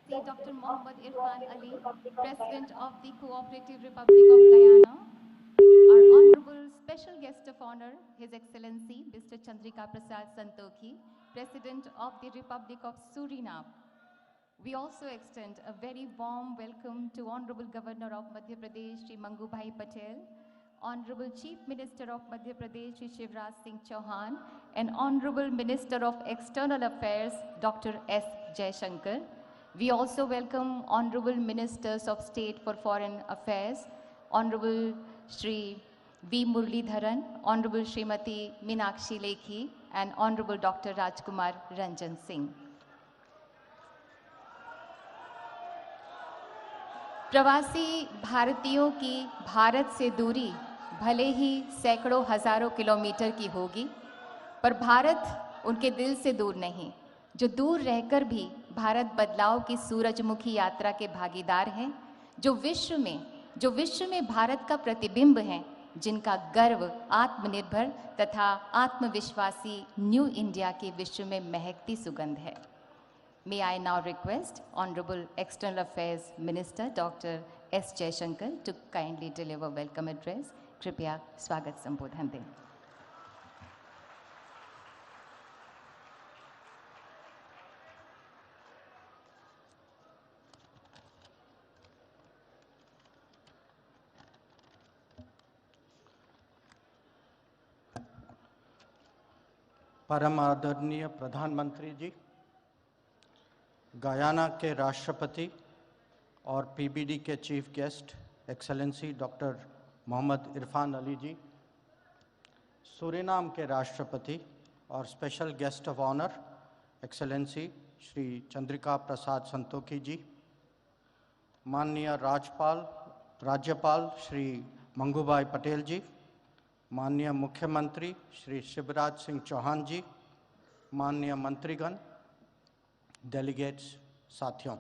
Excellency Dr. Mohammad Irfan Ali, President of the Cooperative Republic of Guyana, our Honorable Special Guest of Honor, His Excellency Mr. Chandrika Prasad Santokhi, President of the Republic of Suriname. We also extend a very warm welcome to Honorable Governor of Madhya Pradesh, Shri Mangubhai Patel, Honorable Chief Minister of Madhya Pradesh, Shri Shivraj Singh Chauhan, and Honorable Minister of External Affairs, Dr. S. Jaishankar. We also welcome Honorable Ministers of State for Foreign Affairs, Honorable Shri V. Muralidharan, Honorable Srimati Meenakshi Lekhi, and Honorable Dr. Rajkumar Ranjan Singh. प्रवासी भारतीयों की भारत से दूरी भले ही सैकड़ों हजारों kilometre की होगी, पर भारत उनके दिल से दूर नहीं, जो दूर रहकर भी भारत बदलाव की सूरजमुखी यात्रा के भागीदार हैं, जो विश्व में भारत का प्रतिबिंब हैं, जिनका गर्व आत्मनिर्भर तथा आत्मविश्वासी न्यू इंडिया के विश्व में महकती सुगंध है. May I now request Honorable External Affairs Minister Dr. S. Jaishankar to kindly deliver welcome address. कृपया स्वागत संबोधन दें. परम आदरणीय प्रधानमंत्री जी, गयाना के राष्ट्रपति और पीबीडी के chief guest excellency doctor Mohammed Irfaan Ali ji, Suriname के राष्ट्रपति और special guest of honour excellency Shri Chandrika Prasad Santokhi ji, माननीय राज्यपाल श्री मंगूभाई पटेल जी, माननीय मुख्यमंत्री श्री शिवराज सिंह चौहान जी, माननीय मंत्रीगण, डेलीगेट्स, साथियों,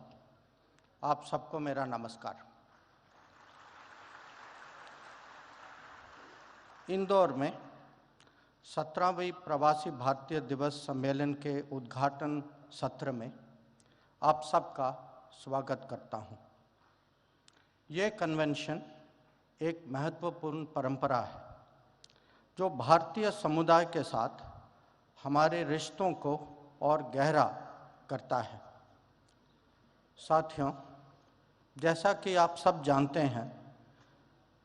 आप सबको मेरा नमस्कार. इंदौर में 17वीं प्रवासी भारतीय दिवस सम्मेलन के उद्घाटन सत्र में आप सबका स्वागत करता हूं. ये कन्वेंशन एक महत्वपूर्ण परंपरा है जो भारतीय समुदाय के साथ हमारे रिश्तों को और गहरा करता है. साथियों, जैसा कि आप सब जानते हैं,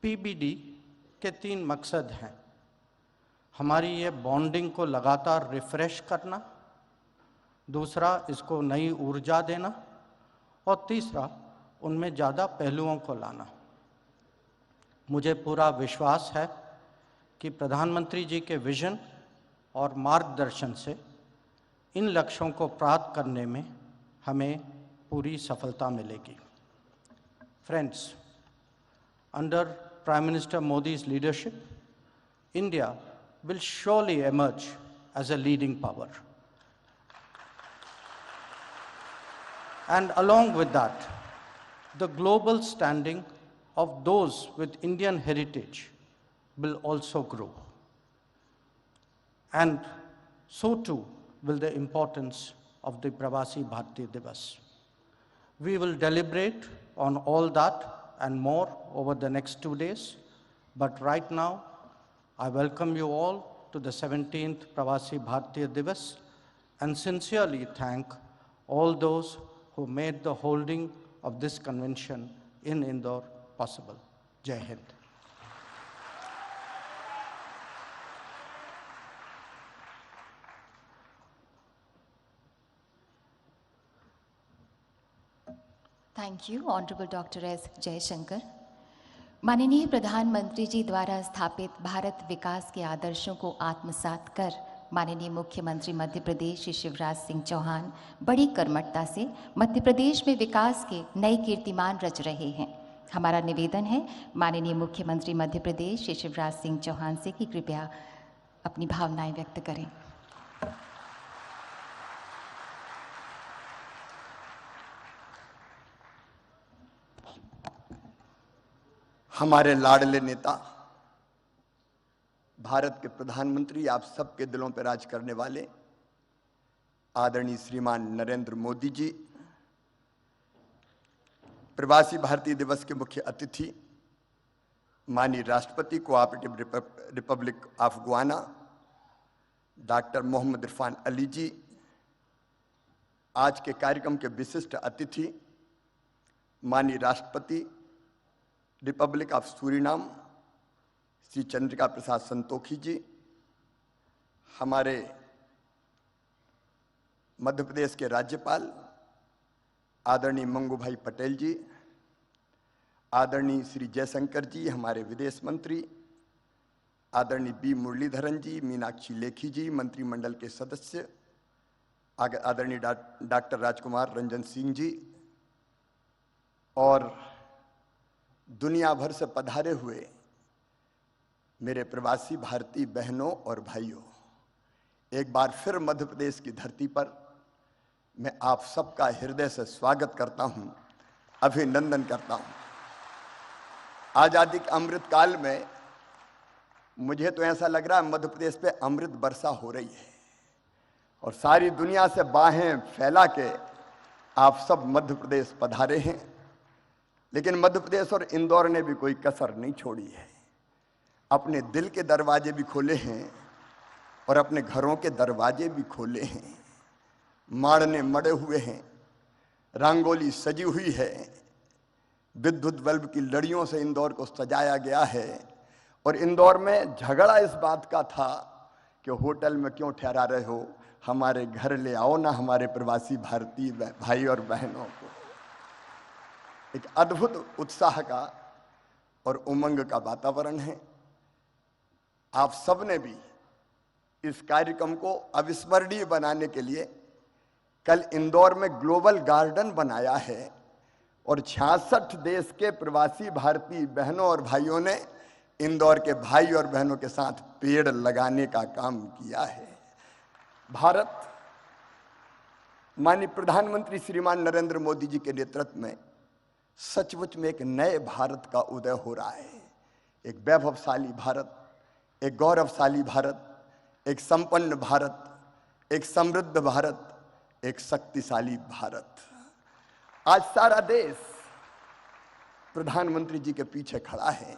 पीबीडी के 3 मकसद हैं. हमारी ये बॉन्डिंग को लगातार रिफ्रेश करना, दूसरा इसको नई ऊर्जा देना, और तीसरा उनमें ज़्यादा पहलुओं को लाना. मुझे पूरा विश्वास है कि प्रधानमंत्री जी के विजन और मार्गदर्शन से इन लक्ष्यों को प्राप्त करने में हमें पूरी सफलता मिलेगी. Friends, under prime minister Modi's leadership, India will surely emerge as a leading power. And along with that, the global standing of those with Indian heritage will also grow. And so too will the importance of the Prawasi Bhartiya Diwas. We will deliberate on all that and more over the next 2 days, but right now I welcome you all to the 17th Prawasi Bhartiya Diwas and sincerely thank all those who made the holding of this convention in Indore possible. Jai Hind. Thank you honourable doctor S Jaishankar. माननीय प्रधानमंत्री जी द्वारा स्थापित भारत विकास के आदर्शों को आत्मसात कर माननीय मुख्यमंत्री मध्य प्रदेश श्री शिवराज सिंह चौहान बड़ी कर्मठता से मध्य प्रदेश में विकास के नए कीर्तिमान रच रहे हैं. हमारा निवेदन है माननीय मुख्यमंत्री मध्य प्रदेश श्री शिवराज सिंह चौहान से कि कृपया अपनी भावनाएं व्यक्त करें. हमारे लाडले नेता, भारत के प्रधानमंत्री, आप सबके दिलों पर राज करने वाले आदरणीय श्रीमान नरेंद्र मोदी जी, प्रवासी भारतीय दिवस के मुख्य अतिथि माननीय राष्ट्रपति cooperative republic of Guyana doctor Mohammed Irfaan Ali ji, आज के कार्यक्रम के विशिष्ट अतिथि माननीय राष्ट्रपति republic of Suriname Shri Chandrika Prasad Santokhi ji, हमारे मध्य प्रदेश के राज्यपाल आदरणीय मंगू भाई पटेल जी, आदरणीय श्री जयशंकर जी, हमारे विदेश मंत्री आदरणीय बी मुरलीधरन जी, मीनाक्षी लेखी जी, मंत्रिमंडल के सदस्य आदरणीय डॉक्टर राजकुमार रंजन सिंह जी, और दुनिया भर से पधारे हुए मेरे प्रवासी भारतीय बहनों और भाइयों, एक बार फिर मध्य प्रदेश की धरती पर मैं आप सबका हृदय से स्वागत करता हूं, अभिनंदन करता हूं। आजादी के अमृत काल में मुझे तो ऐसा लग रहा है मध्य प्रदेश पे अमृत वर्षा हो रही है और सारी दुनिया से बाहें फैला के आप सब मध्य प्रदेश पधारे हैं। लेकिन मध्य प्रदेश और इंदौर ने भी कोई कसर नहीं छोड़ी है, अपने दिल के दरवाजे भी खोले हैं और अपने घरों के दरवाजे भी खोले हैं। माड़ने मड़े हुए हैं, रंगोली सजी हुई है, विद्युत बल्ब की लड़ियों से इंदौर को सजाया गया है। और इंदौर में झगड़ा इस बात का था कि होटल में क्यों ठहरा रहे हो, हमारे घर ले आओ ना हमारे प्रवासी भारतीय भाई और बहनों को। एक अद्भुत उत्साह का और उमंग का वातावरण है। आप सब ने भी इस कार्यक्रम को अविस्मरणीय बनाने के लिए कल इंदौर में ग्लोबल गार्डन बनाया है और 66 देश के प्रवासी भारतीय बहनों और भाइयों ने इंदौर के भाई और बहनों के साथ पेड़ लगाने का काम किया है। भारत माननीय प्रधानमंत्री श्रीमान नरेंद्र मोदी जी के नेतृत्व में सचमुच में एक नए भारत का उदय हो रहा है। एक वैभवशाली भारत, एक गौरवशाली भारत, एक संपन्न भारत, एक समृद्ध भारत, एक शक्तिशाली भारत। आज सारा देश प्रधानमंत्री जी के पीछे खड़ा है।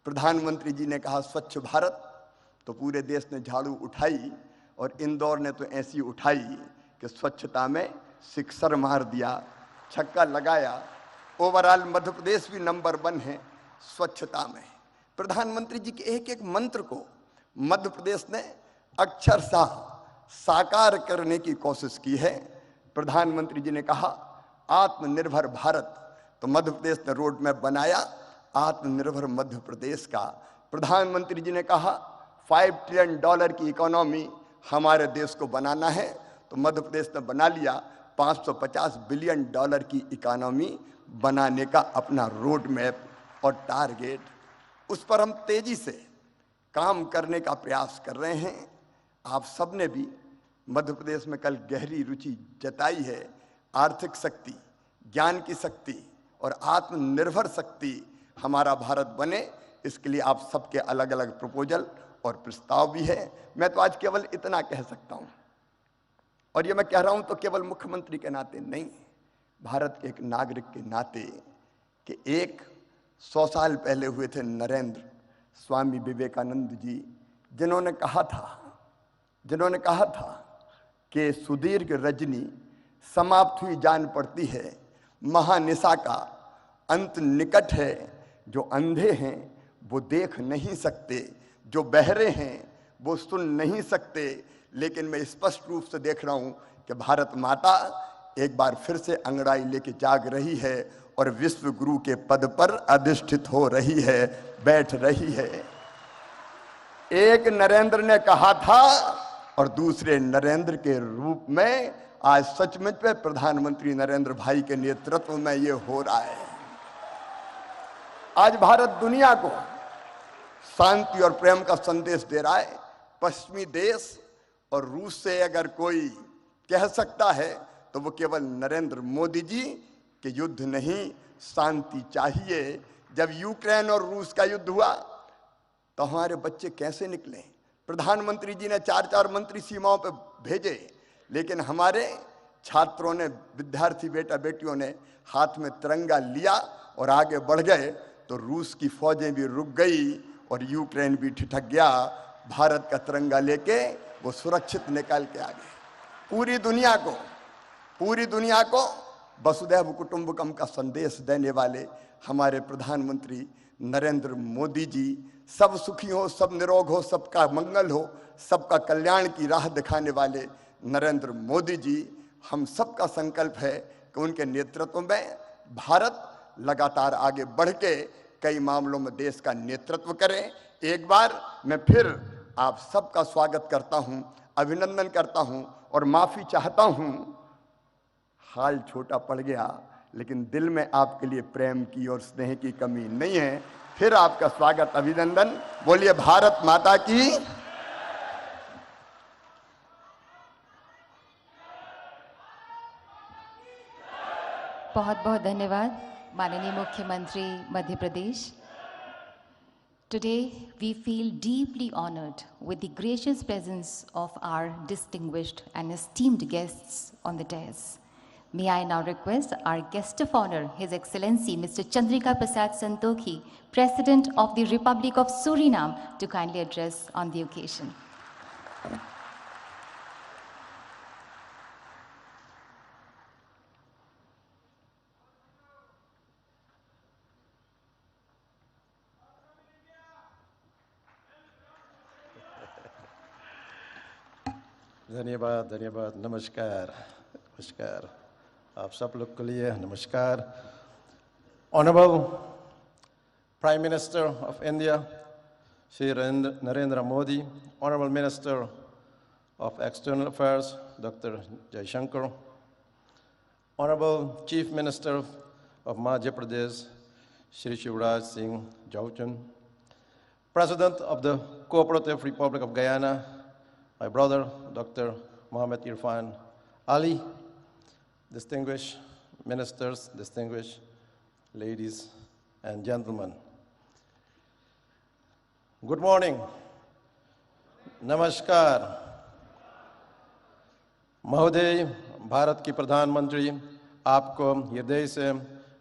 प्रधानमंत्री जी ने कहा स्वच्छ भारत, तो पूरे देश ने झाड़ू उठाई और इंदौर ने तो ऐसी उठाई कि स्वच्छता में सिक्सर मार दिया, छक्का लगाया। ओवरऑल मध्य प्रदेश भी नंबर 1 है स्वच्छता में। प्रधानमंत्री जी के एक एक मंत्र को मध्य प्रदेश ने अक्षरशः साकार करने की कोशिश की है। प्रधानमंत्री जी ने कहा आत्मनिर्भर भारत, तो मध्य प्रदेश ने रोड मैप बनाया आत्मनिर्भर मध्य प्रदेश का। प्रधानमंत्री जी ने कहा $5 ट्रिलियन की इकोनॉमी हमारे देश को बनाना है, तो मध्य प्रदेश ने बना लिया $550 बिलियन की इकोनॉमी बनाने का अपना रोड मैप और टारगेट। उस पर हम तेजी से काम करने का प्रयास कर रहे हैं। आप सब ने भी मध्य प्रदेश में कल गहरी रुचि जताई है। आर्थिक शक्ति, ज्ञान की शक्ति और आत्मनिर्भर शक्ति हमारा भारत बने, इसके लिए आप सबके अलग अलग प्रपोजल और प्रस्ताव भी है। मैं तो आज केवल इतना कह सकता हूं, और ये मैं कह रहा हूं तो केवल मुख्यमंत्री के नाते नहीं, भारत के एक नागरिक के नाते, कि 100 साल पहले हुए थे नरेंद्र स्वामी विवेकानंद जी, जिन्होंने कहा था कि सुदीर्घ रजनी समाप्त हुई जान पड़ती है, महानिशा का अंत निकट है। जो अंधे हैं वो देख नहीं सकते, जो बहरे हैं वो सुन नहीं सकते, लेकिन मैं स्पष्ट रूप से देख रहा हूं कि भारत माता एक बार फिर से अंगड़ाई लेके जाग रही है और विश्व गुरु के पद पर अधिष्ठित हो रही है, बैठ रही है। एक नरेंद्र ने कहा था और दूसरे नरेंद्र के रूप में आज सचमुच में प्रधानमंत्री नरेंद्र भाई के नेतृत्व में ये हो रहा है। आज भारत दुनिया को शांति और प्रेम का संदेश दे रहा है। पश्चिमी देश और रूस से अगर कोई कह सकता है तो वो केवल नरेंद्र मोदी जी के युद्ध नहीं, शांति चाहिए। जब यूक्रेन और रूस का युद्ध हुआ तो हमारे बच्चे कैसे निकले? प्रधानमंत्री जी ने 4-4 मंत्री सीमाओं पर भेजे, लेकिन हमारे छात्रों ने, विद्यार्थी बेटा बेटियों ने हाथ में तिरंगा लिया और आगे बढ़ गए तो रूस की फौजें भी रुक गई और यूक्रेन भी ठिठक गया। भारत का तिरंगा लेके वो सुरक्षित निकल के आ गए। पूरी दुनिया को वसुधैव कुटुंबकम का संदेश देने वाले हमारे प्रधानमंत्री नरेंद्र मोदी जी, सब सुखी हो, सब निरोग हो, सबका मंगल हो, सबका कल्याण की राह दिखाने वाले नरेंद्र मोदी जी, हम सबका संकल्प है कि उनके नेतृत्व में भारत लगातार आगे बढ़ के कई मामलों में देश का नेतृत्व करे। एक बार मैं फिर आप सबका स्वागत करता हूं, अभिनंदन करता हूं और माफी चाहता हूं। हाल छोटा पड़ गया, लेकिन दिल में आपके लिए प्रेम की और स्नेह की कमी नहीं है। फिर आपका स्वागत, अभिनंदन। बोलिए भारत माता की। बहुत बहुत धन्यवाद माननीय मुख्यमंत्री Madhya Pradesh. Today, we feel deeply honored with the gracious presence of our distinguished and esteemed guests on the dais. May I now request our guest of honor, His Excellency Mr. Chandrika Prasad Santokhi, President of the Republic of Suriname, to kindly address on the occasion. धन्यवाद, धन्यवाद, नमस्कार, नमस्कार, आप सब लोग के लिए नमस्कार। Honorable Prime Minister of India, Shri Narendra Modi, Honorable Minister of External Affairs, Dr. Jaishankar, Honorable Chief Minister of Madhya Pradesh, Shri Shivraj Singh Chauhan, President of the Cooperative Republic of Guyana, my brother, Dr. Mohammed Irfan Ali, distinguished ministers, distinguished ladies and gentlemen. Good morning. Namaskar. महोदय, भारत की प्रधानमंत्री, आपको हृदय से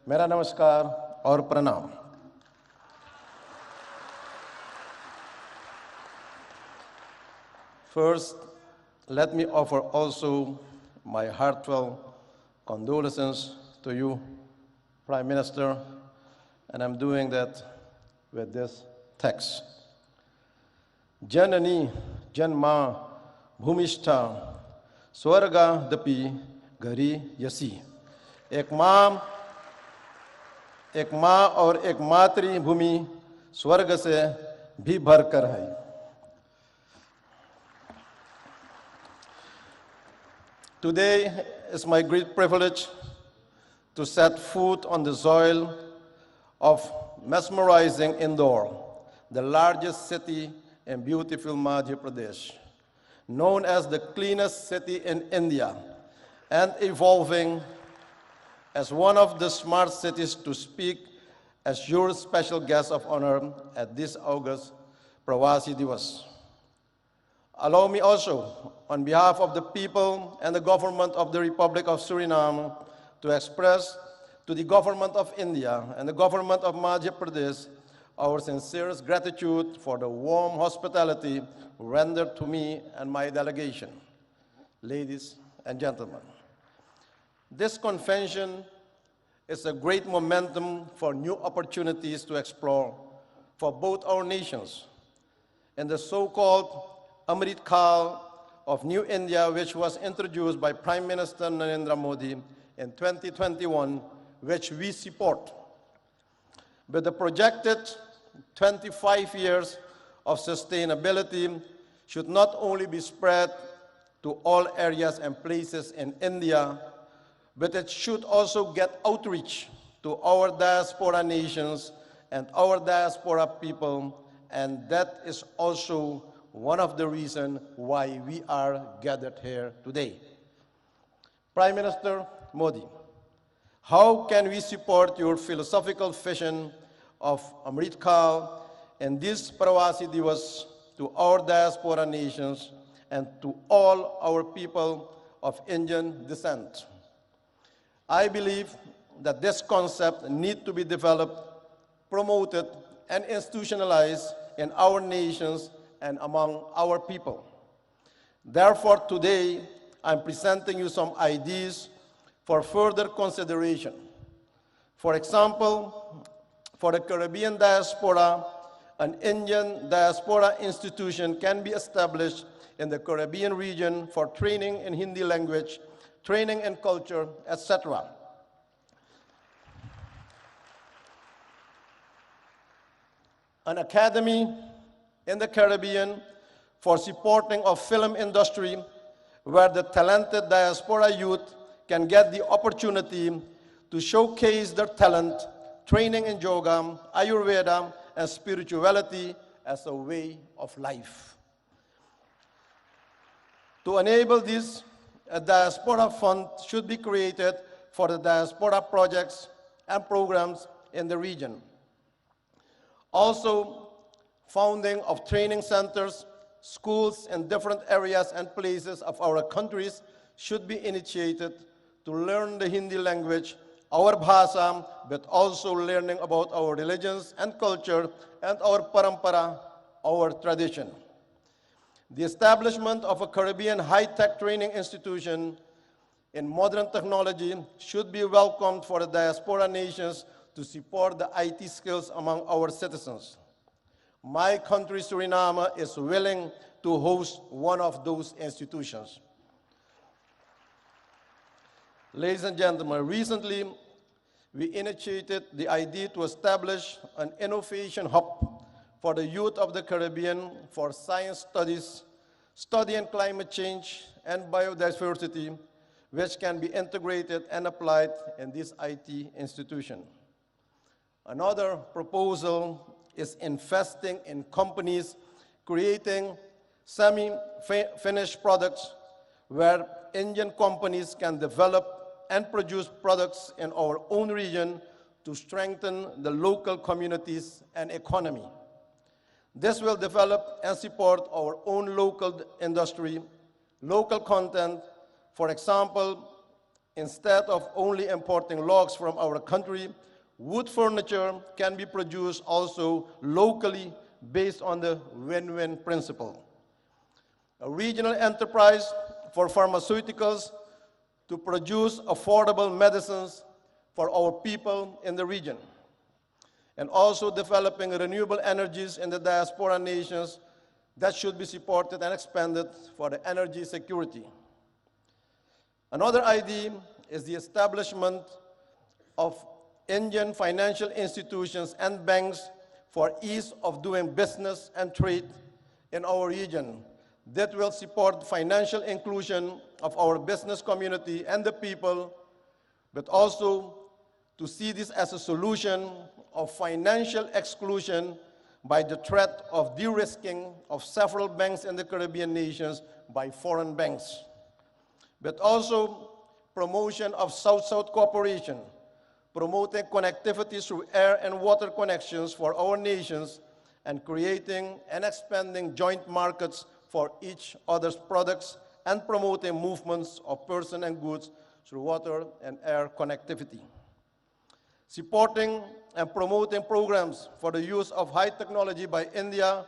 मेरा नमस्कार और प्रणाम। First, let me offer also my heartfelt condolences to you, Prime Minister, and I'm doing that with this text. Janani Janma Bhumishta Swarga Dapi Gari Yasi. एक माँ और एक मातृभूमि स्वर्ग से भी भरकर है। Today is my great privilege to set foot on the soil of mesmerizing Indore, the largest city in beautiful Madhya Pradesh, known as the cleanest city in India, and evolving as one of the smart cities to speak as your special guest of honor at this August Prawasi Diwas. Allow me also, on behalf of the people and the government of the Republic of Suriname, to express to the government of India and the government of Madhya Pradesh our sincerest gratitude for the warm hospitality rendered to me and my delegation. Ladies and gentlemen, this convention is a great momentum for new opportunities to explore for both our nations. In the so-called Amrit Kal of New India, which was introduced by Prime Minister Narendra Modi in 2021, which we support. With the projected 25 years of sustainability should not only be spread to all areas and places in India, but it should also get outreach to our diaspora nations and our diaspora people, and that is also one of the reasons why we are gathered here today. Prime Minister Modi, how can we support your philosophical vision of Amrit Kal and this Prawasi Diwas to our diaspora nations and to all our people of Indian descent. I believe that this concept needs to be developed, promoted, and institutionalized in our nations and among our people. Therefore, today, I'm presenting you some ideas for further consideration. For example, for the Caribbean diaspora, an Indian diaspora institution can be established in the Caribbean region for training in Hindi language, training in culture, etc. An academy in the Caribbean for supporting of film industry where the talented diaspora youth can get the opportunity to showcase their talent, training in yoga, Ayurveda, and spirituality as a way of life. To enable this, a diaspora fund should be created for the diaspora projects and programs in the region. Also, founding of training centers, schools in different areas and places of our countries should be initiated to learn the Hindi language, our bhasha, but also learning about our religions and culture and our parampara, our tradition. The establishment of a Caribbean high-tech training institution in modern technology should be welcomed for the diaspora nations to support the IT skills among our citizens. My country, Suriname, is willing to host one of those institutions. Ladies and gentlemen, recently we initiated the idea to establish an innovation hub for the youth of the Caribbean for science studies, study in climate change and biodiversity, which can be integrated and applied in this IT institution. Another proposal is investing in companies creating semi-finished products where Indian companies can develop and produce products in our own region to strengthen the local communities and economy. This will develop and support our own local industry, local content. For example, instead of only importing logs from our country, wood furniture can be produced also locally based on the win-win principle. A regional enterprise for pharmaceuticals to produce affordable medicines for our people in the region, and also developing renewable energies in the diaspora nations that should be supported and expanded for the energy security. Another idea is the establishment of Indian financial institutions and banks for ease of doing business and trade in our region that will support financial inclusion of our business community and the people, but also to see this as a solution of financial exclusion by the threat of de-risking of several banks in the Caribbean nations by foreign banks, but also promotion of South-South cooperation, promoting connectivity through air and water connections for our nations, and creating and expanding joint markets for each other's products, and promoting movements of persons and goods through water and air connectivity. Supporting and promoting programs for the use of high technology by India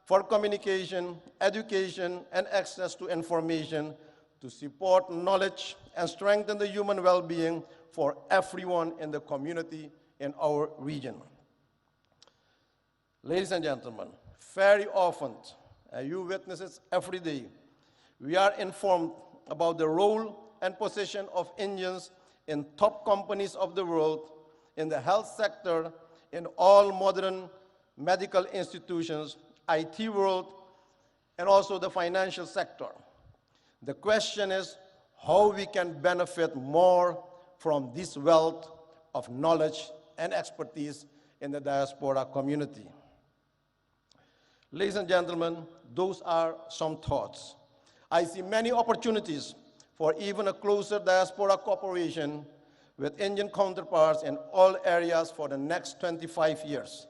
for communication, education, and access to information to support knowledge and strengthen the human well-being for everyone in the community in our region. Ladies and gentlemen, very often, and you witness it every day, we are informed about the role and position of Indians in top companies of the world, in the health sector, in all modern medical institutions, IT world, and also the financial sector. The question is how we can benefit more from this wealth of knowledge and expertise in the diaspora community. Ladies and gentlemen, those are some thoughts. I see many opportunities for even a closer diaspora cooperation with Indian counterparts in all areas for the next 25 years.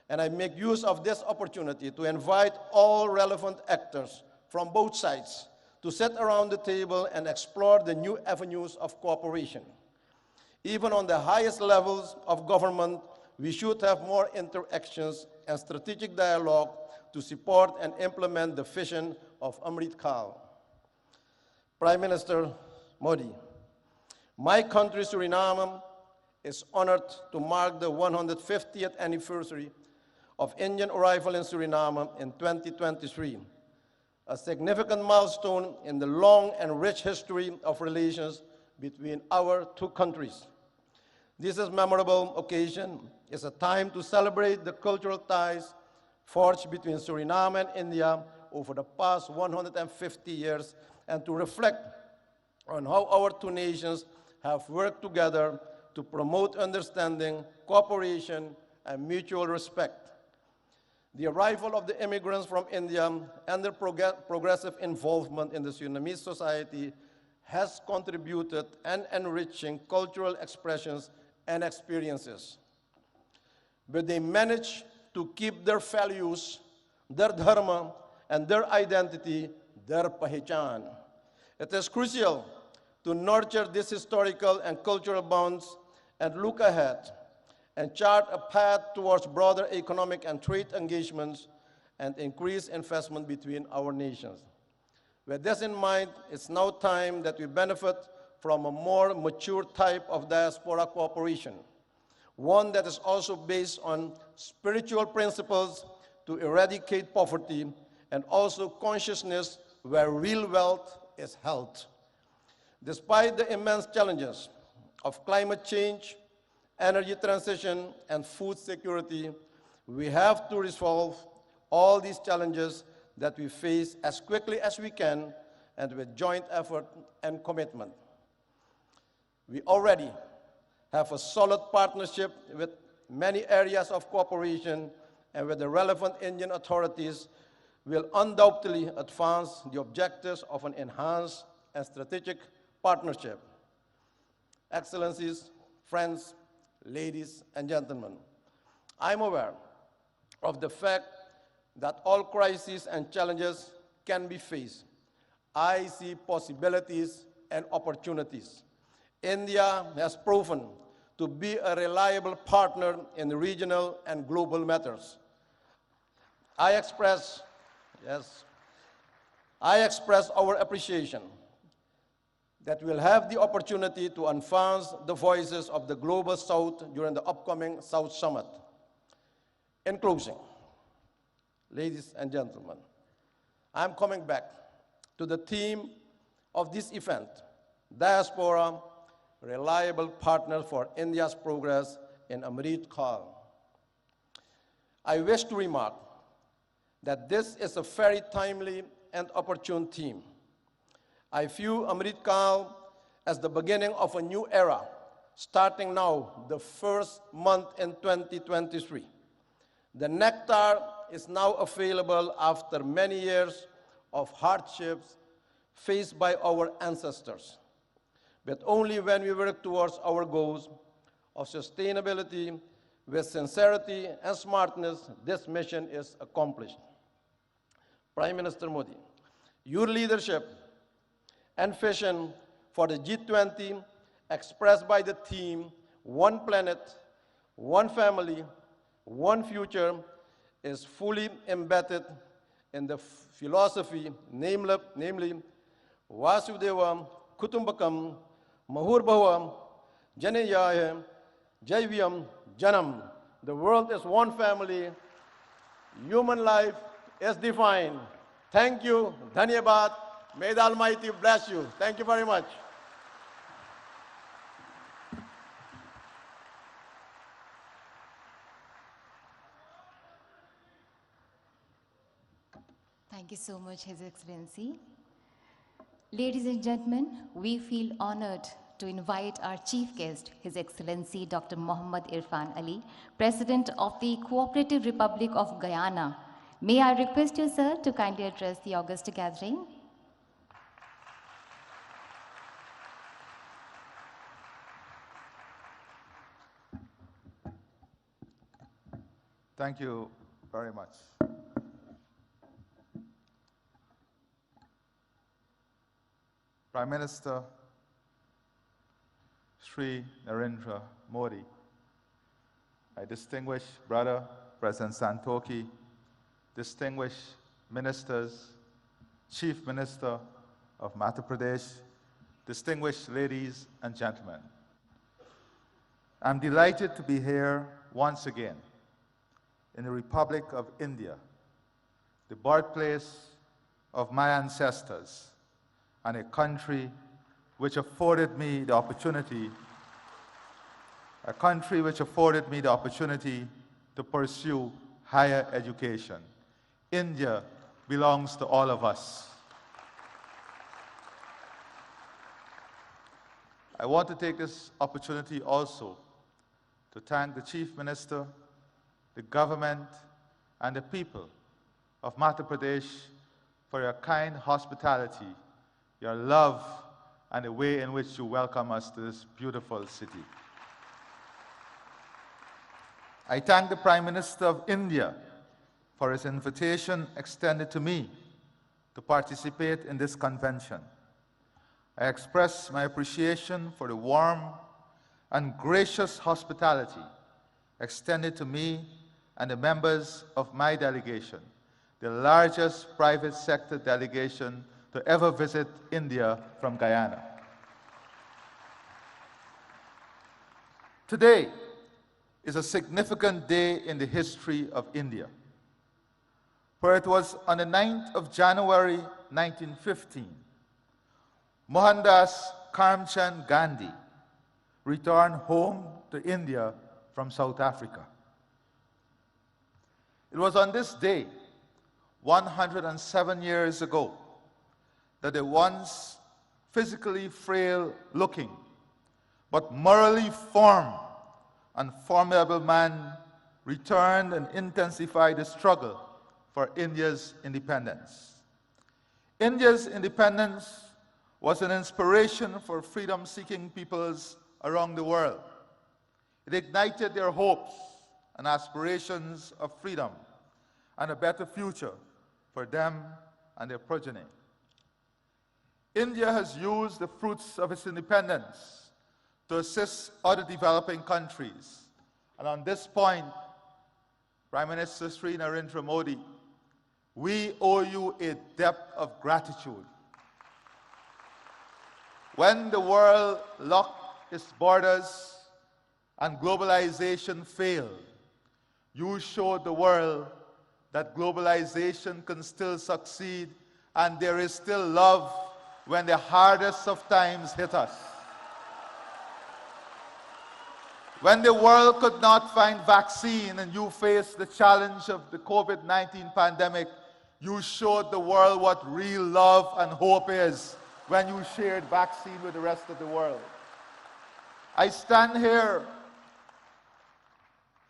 And I make use of this opportunity to invite all relevant actors from both sides to sit around the table and explore the new avenues of cooperation. Even on the highest levels of government, we should have more interactions and strategic dialogue to support and implement the vision of Amrit Kaal. Prime Minister Modi, my country Suriname is honored to mark the 150th anniversary of Indian arrival in Suriname in 2023, a significant milestone in the long and rich history of relations between our two countries. This is a memorable occasion. It's a time to celebrate the cultural ties forged between Suriname and India over the past 150 years and to reflect on how our two nations have worked together to promote understanding, cooperation, and mutual respect. The arrival of the immigrants from India and their progressive involvement in the Surinamese society has contributed and enriching cultural expressions and experiences. But they managed to keep their values, their dharma, and their identity, their pahichan. It is crucial to nurture these historical and cultural bonds and look ahead and chart a path towards broader economic and trade engagements and increased investment between our nations. With this in mind, it's now time that we benefit from a more mature type of diaspora cooperation, one that is also based on spiritual principles to eradicate poverty and also consciousness where real wealth is held. Despite the immense challenges of climate change, energy transition, and food security, we have to resolve all these challenges that we face as quickly as we can and with joint effort and commitment. We already have a solid partnership with many areas of cooperation, and with the relevant Indian authorities will undoubtedly advance the objectives of an enhanced and strategic partnership. Excellencies, friends, ladies and gentlemen, I'm aware of the fact that all crises and challenges can be faced. I see possibilities and opportunities. India has proven to be a reliable partner in regional and global matters. I express our appreciation that we'll have the opportunity to advance the voices of the Global South during the upcoming South Summit. In closing, ladies and gentlemen, I'm coming back to the theme of this event, Diaspora, Reliable Partner for India's Progress in Amrit Kaal. I wish to remark that this is a very timely and opportune theme. I view Amrit Kaal as the beginning of a new era, starting now, the first month in 2023. The nectar is now available after many years of hardships faced by our ancestors. But only when we work towards our goals of sustainability with sincerity and smartness, this mission is accomplished. Prime Minister Modi, your leadership and vision for the G20 expressed by the theme, One Planet, One Family, One Future, is fully embedded in the philosophy, namely Vasudeva Kutumbakam Mahurbhava Janeyaya Jaivyam Janam. The world is one family. Human life is defined. Thank you. Dhanyabad. May the Almighty bless you. Thank you very much. Thank you so much, His Excellency. Ladies and gentlemen, we feel honored to invite our chief guest, His Excellency Dr. Mohammad Irfan Ali, President of the Cooperative Republic of Guyana. May I request you, sir, to kindly address the august gathering. Thank you very much. Prime Minister Shri Narendra Modi, my distinguished brother, President Santokhi, distinguished ministers, Chief Minister of Madhya Pradesh, distinguished ladies and gentlemen. I'm delighted to be here once again in the Republic of India, the birthplace of my ancestors, and a country which afforded me the opportunity to pursue higher education. India belongs to all of us. I want to take this opportunity also to thank the Chief Minister, the government, and the people of Madhya Pradesh for your kind hospitality, your love, and the way in which you welcome us to this beautiful city. I thank the Prime Minister of India for his invitation extended to me to participate in this convention. I express my appreciation for the warm and gracious hospitality extended to me and the members of my delegation, the largest private sector delegation to ever visit India from Guyana. Today is a significant day in the history of India, for it was on the 9th of January 1915, Mohandas Karamchand Gandhi returned home to India from South Africa. It was on this day, 107 years ago, that the once physically frail-looking but morally firm and formidable man returned and intensified the struggle for India's independence. India's independence was an inspiration for freedom-seeking peoples around the world. It ignited their hopes and aspirations of freedom and a better future for them and their progeny. India has used the fruits of its independence to assist other developing countries. And on this point, Prime Minister Shri Narendra Modi, we owe you a debt of gratitude. When the world locked its borders and globalization failed, you showed the world that globalization can still succeed and there is still love when the hardest of times hit us. When the world could not find vaccine and you faced the challenge of the COVID-19 pandemic, you showed the world what real love and hope is when you shared vaccine with the rest of the world. I stand here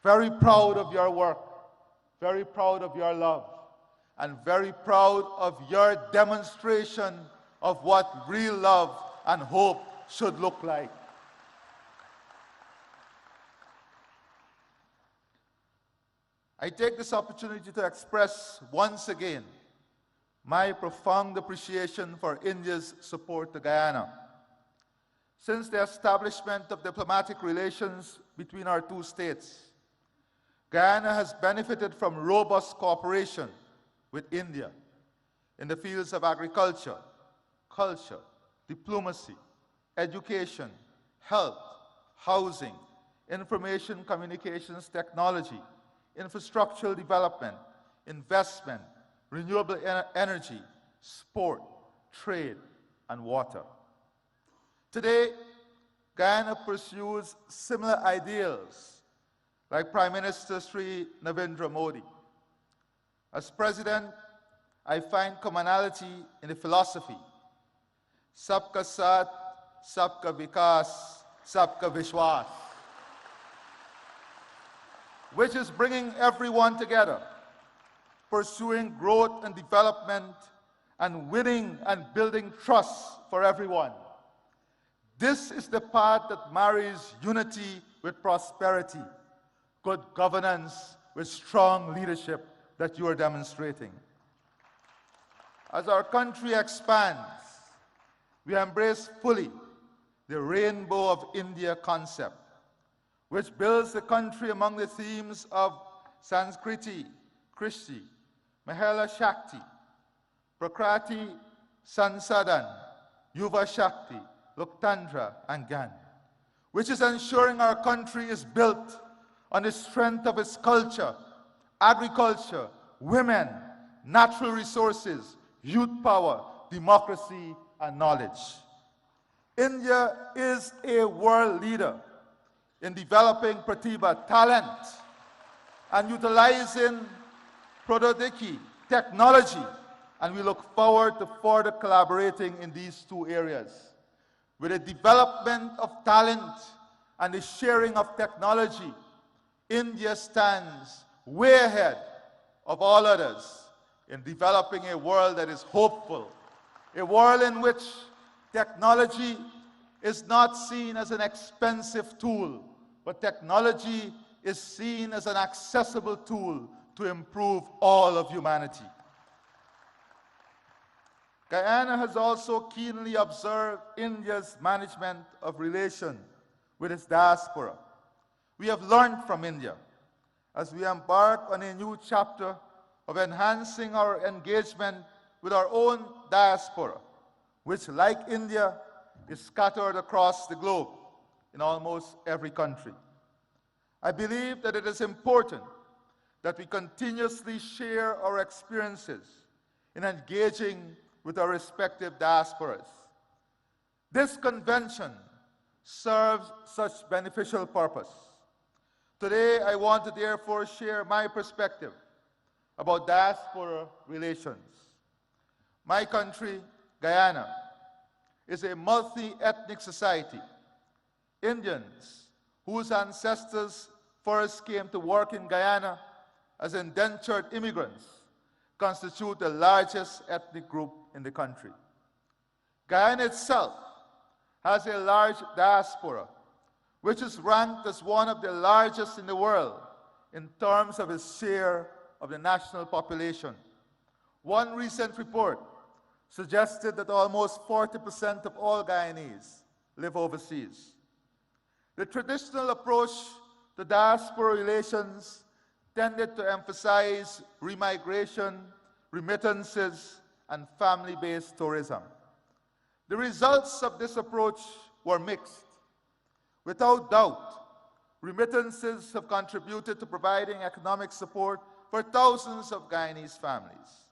very proud of your work, very proud of your love, and very proud of your demonstration of what real love and hope should look like. I take this opportunity to express once again my profound appreciation for India's support to Guyana. Since the establishment of diplomatic relations between our two states, Guyana has benefited from robust cooperation with India in the fields of agriculture, culture, diplomacy, education, health, housing, information communications technology, infrastructural development, investment, renewable energy, sport, trade, and water. Today, Guyana pursues similar ideals like Prime Minister Shri Narendra Modi. As President, I find commonality in the philosophy, Sabka Saath, Sabka Vikas, Sabka Vishwas, which is bringing everyone together, pursuing growth and development, and winning and building trust for everyone. This is the path that marries unity with prosperity, good governance with strong leadership that you are demonstrating. As our country expands, we embrace fully the Rainbow of India concept, which builds the country among the themes of Sanskriti, Krishti, Mahela Shakti, Prakrati Sansadan, Yuva Shakti, Loktandra, and Gyan, which is ensuring our country is built on the strength of its culture, agriculture, women, natural resources, youth power, democracy, and knowledge. India is a world leader in developing pratibha, talent, and utilizing Prododiki, technology, and we look forward to further collaborating in these two areas. With the development of talent and the sharing of technology, India stands way ahead of all others in developing a world that is hopeful, a world in which technology is not seen as an expensive tool, but technology is seen as an accessible tool to improve all of humanity. Guyana has also keenly observed India's management of relations with its diaspora. We have learned from India as we embark on a new chapter of enhancing our engagement with our own diaspora, which, like India, is scattered across the globe in almost every country. I believe that it is important that we continuously share our experiences in engaging with our respective diasporas. This convention serves such beneficial purpose. Today, I want to therefore share my perspective about diaspora relations. My country, Guyana, is a multi-ethnic society. Indians, whose ancestors first came to work in Guyana as indentured immigrants, constitute the largest ethnic group in the country. Guyana itself has a large diaspora, which is ranked as one of the largest in the world in terms of its share of the national population. One recent report suggested that almost 40% of all Guyanese live overseas. The traditional approach to diaspora relations tended to emphasize remigration, remittances, and family-based tourism. The results of this approach were mixed. Without doubt, remittances have contributed to providing economic support for thousands of Guyanese families.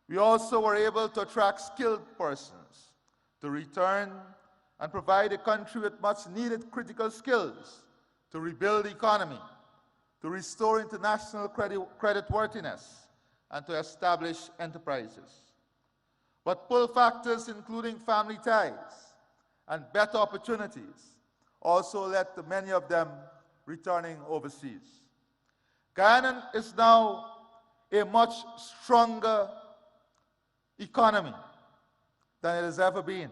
We also were able to attract skilled persons to return and provide the country with much-needed critical skills to rebuild the economy, to restore international creditworthiness, and to establish enterprises. But pull factors including family ties and better opportunities also led to many of them returning overseas. Guyana is now a much stronger economy than it has ever been.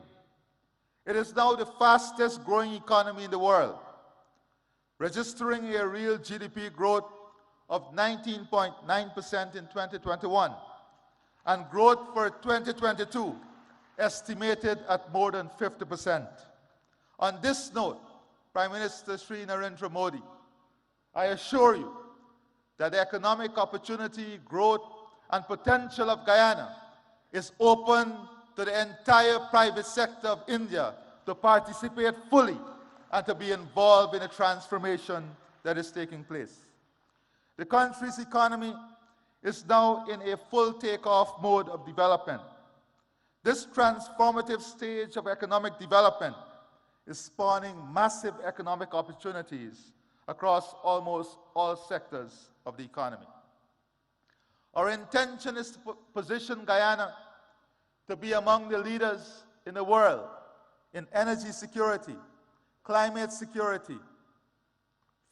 It is now the fastest growing economy in the world, registering a real GDP growth of 19.9% in 2021, and growth for 2022 estimated at more than 50%. On this note, Prime Minister Shri Narendra Modi, I assure you that the economic opportunity, growth, and potential of Guyana is open to the entire private sector of India to participate fully and to be involved in the transformation that is taking place. The country's economy is now in a full takeoff mode of development. This transformative stage of economic development is spawning massive economic opportunities across almost all sectors of the economy. Our intention is to position Guyana to be among the leaders in the world in energy security, climate security,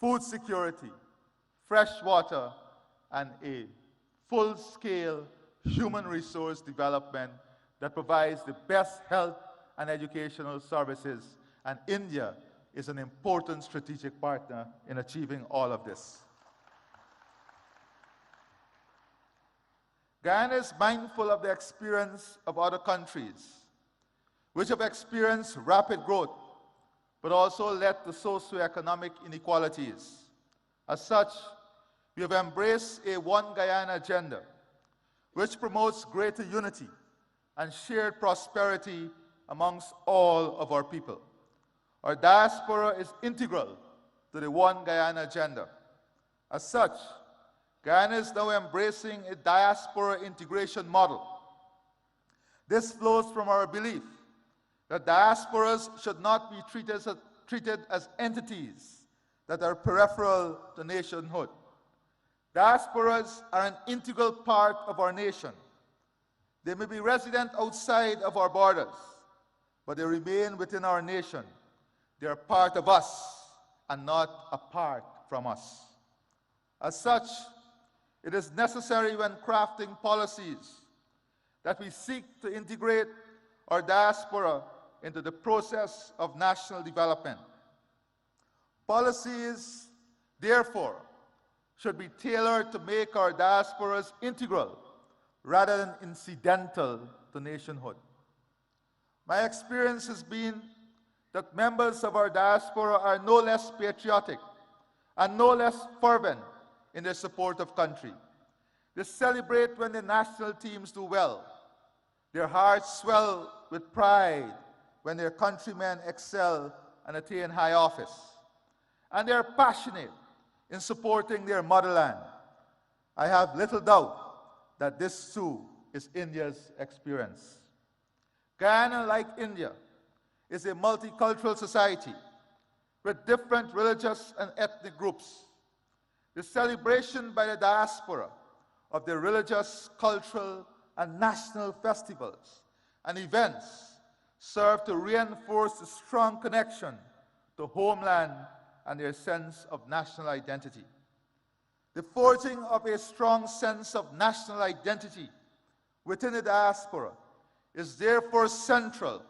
food security, fresh water, and a full-scale human resource development that provides the best health and educational services, and India is an important strategic partner in achieving all of this. Guyana is mindful of the experience of other countries, which have experienced rapid growth, but also led to socioeconomic inequalities. As such, we have embraced a One Guyana agenda, which promotes greater unity and shared prosperity amongst all of our people. Our diaspora is integral to the One Guyana agenda. As such, Guyana is now embracing a diaspora integration model. This flows from our belief that diasporas should not be treated as entities that are peripheral to nationhood. Diasporas are an integral part of our nation. They may be resident outside of our borders, but they remain within our nation. They are part of us and not apart from us. As such, it is necessary when crafting policies that we seek to integrate our diaspora into the process of national development. Policies, therefore, should be tailored to make our diasporas integral rather than incidental to nationhood. My experience has been that members of our diaspora are no less patriotic and no less fervent in their support of country. They celebrate when the national teams do well. Their hearts swell with pride when their countrymen excel and attain high office. And they are passionate in supporting their motherland. I have little doubt that this too is India's experience. Guyana, like India, is a multicultural society with different religious and ethnic groups. The celebration by the diaspora of their religious, cultural, and national festivals and events serve to reinforce the strong connection to homeland and their sense of national identity. The forging of a strong sense of national identity within the diaspora is therefore central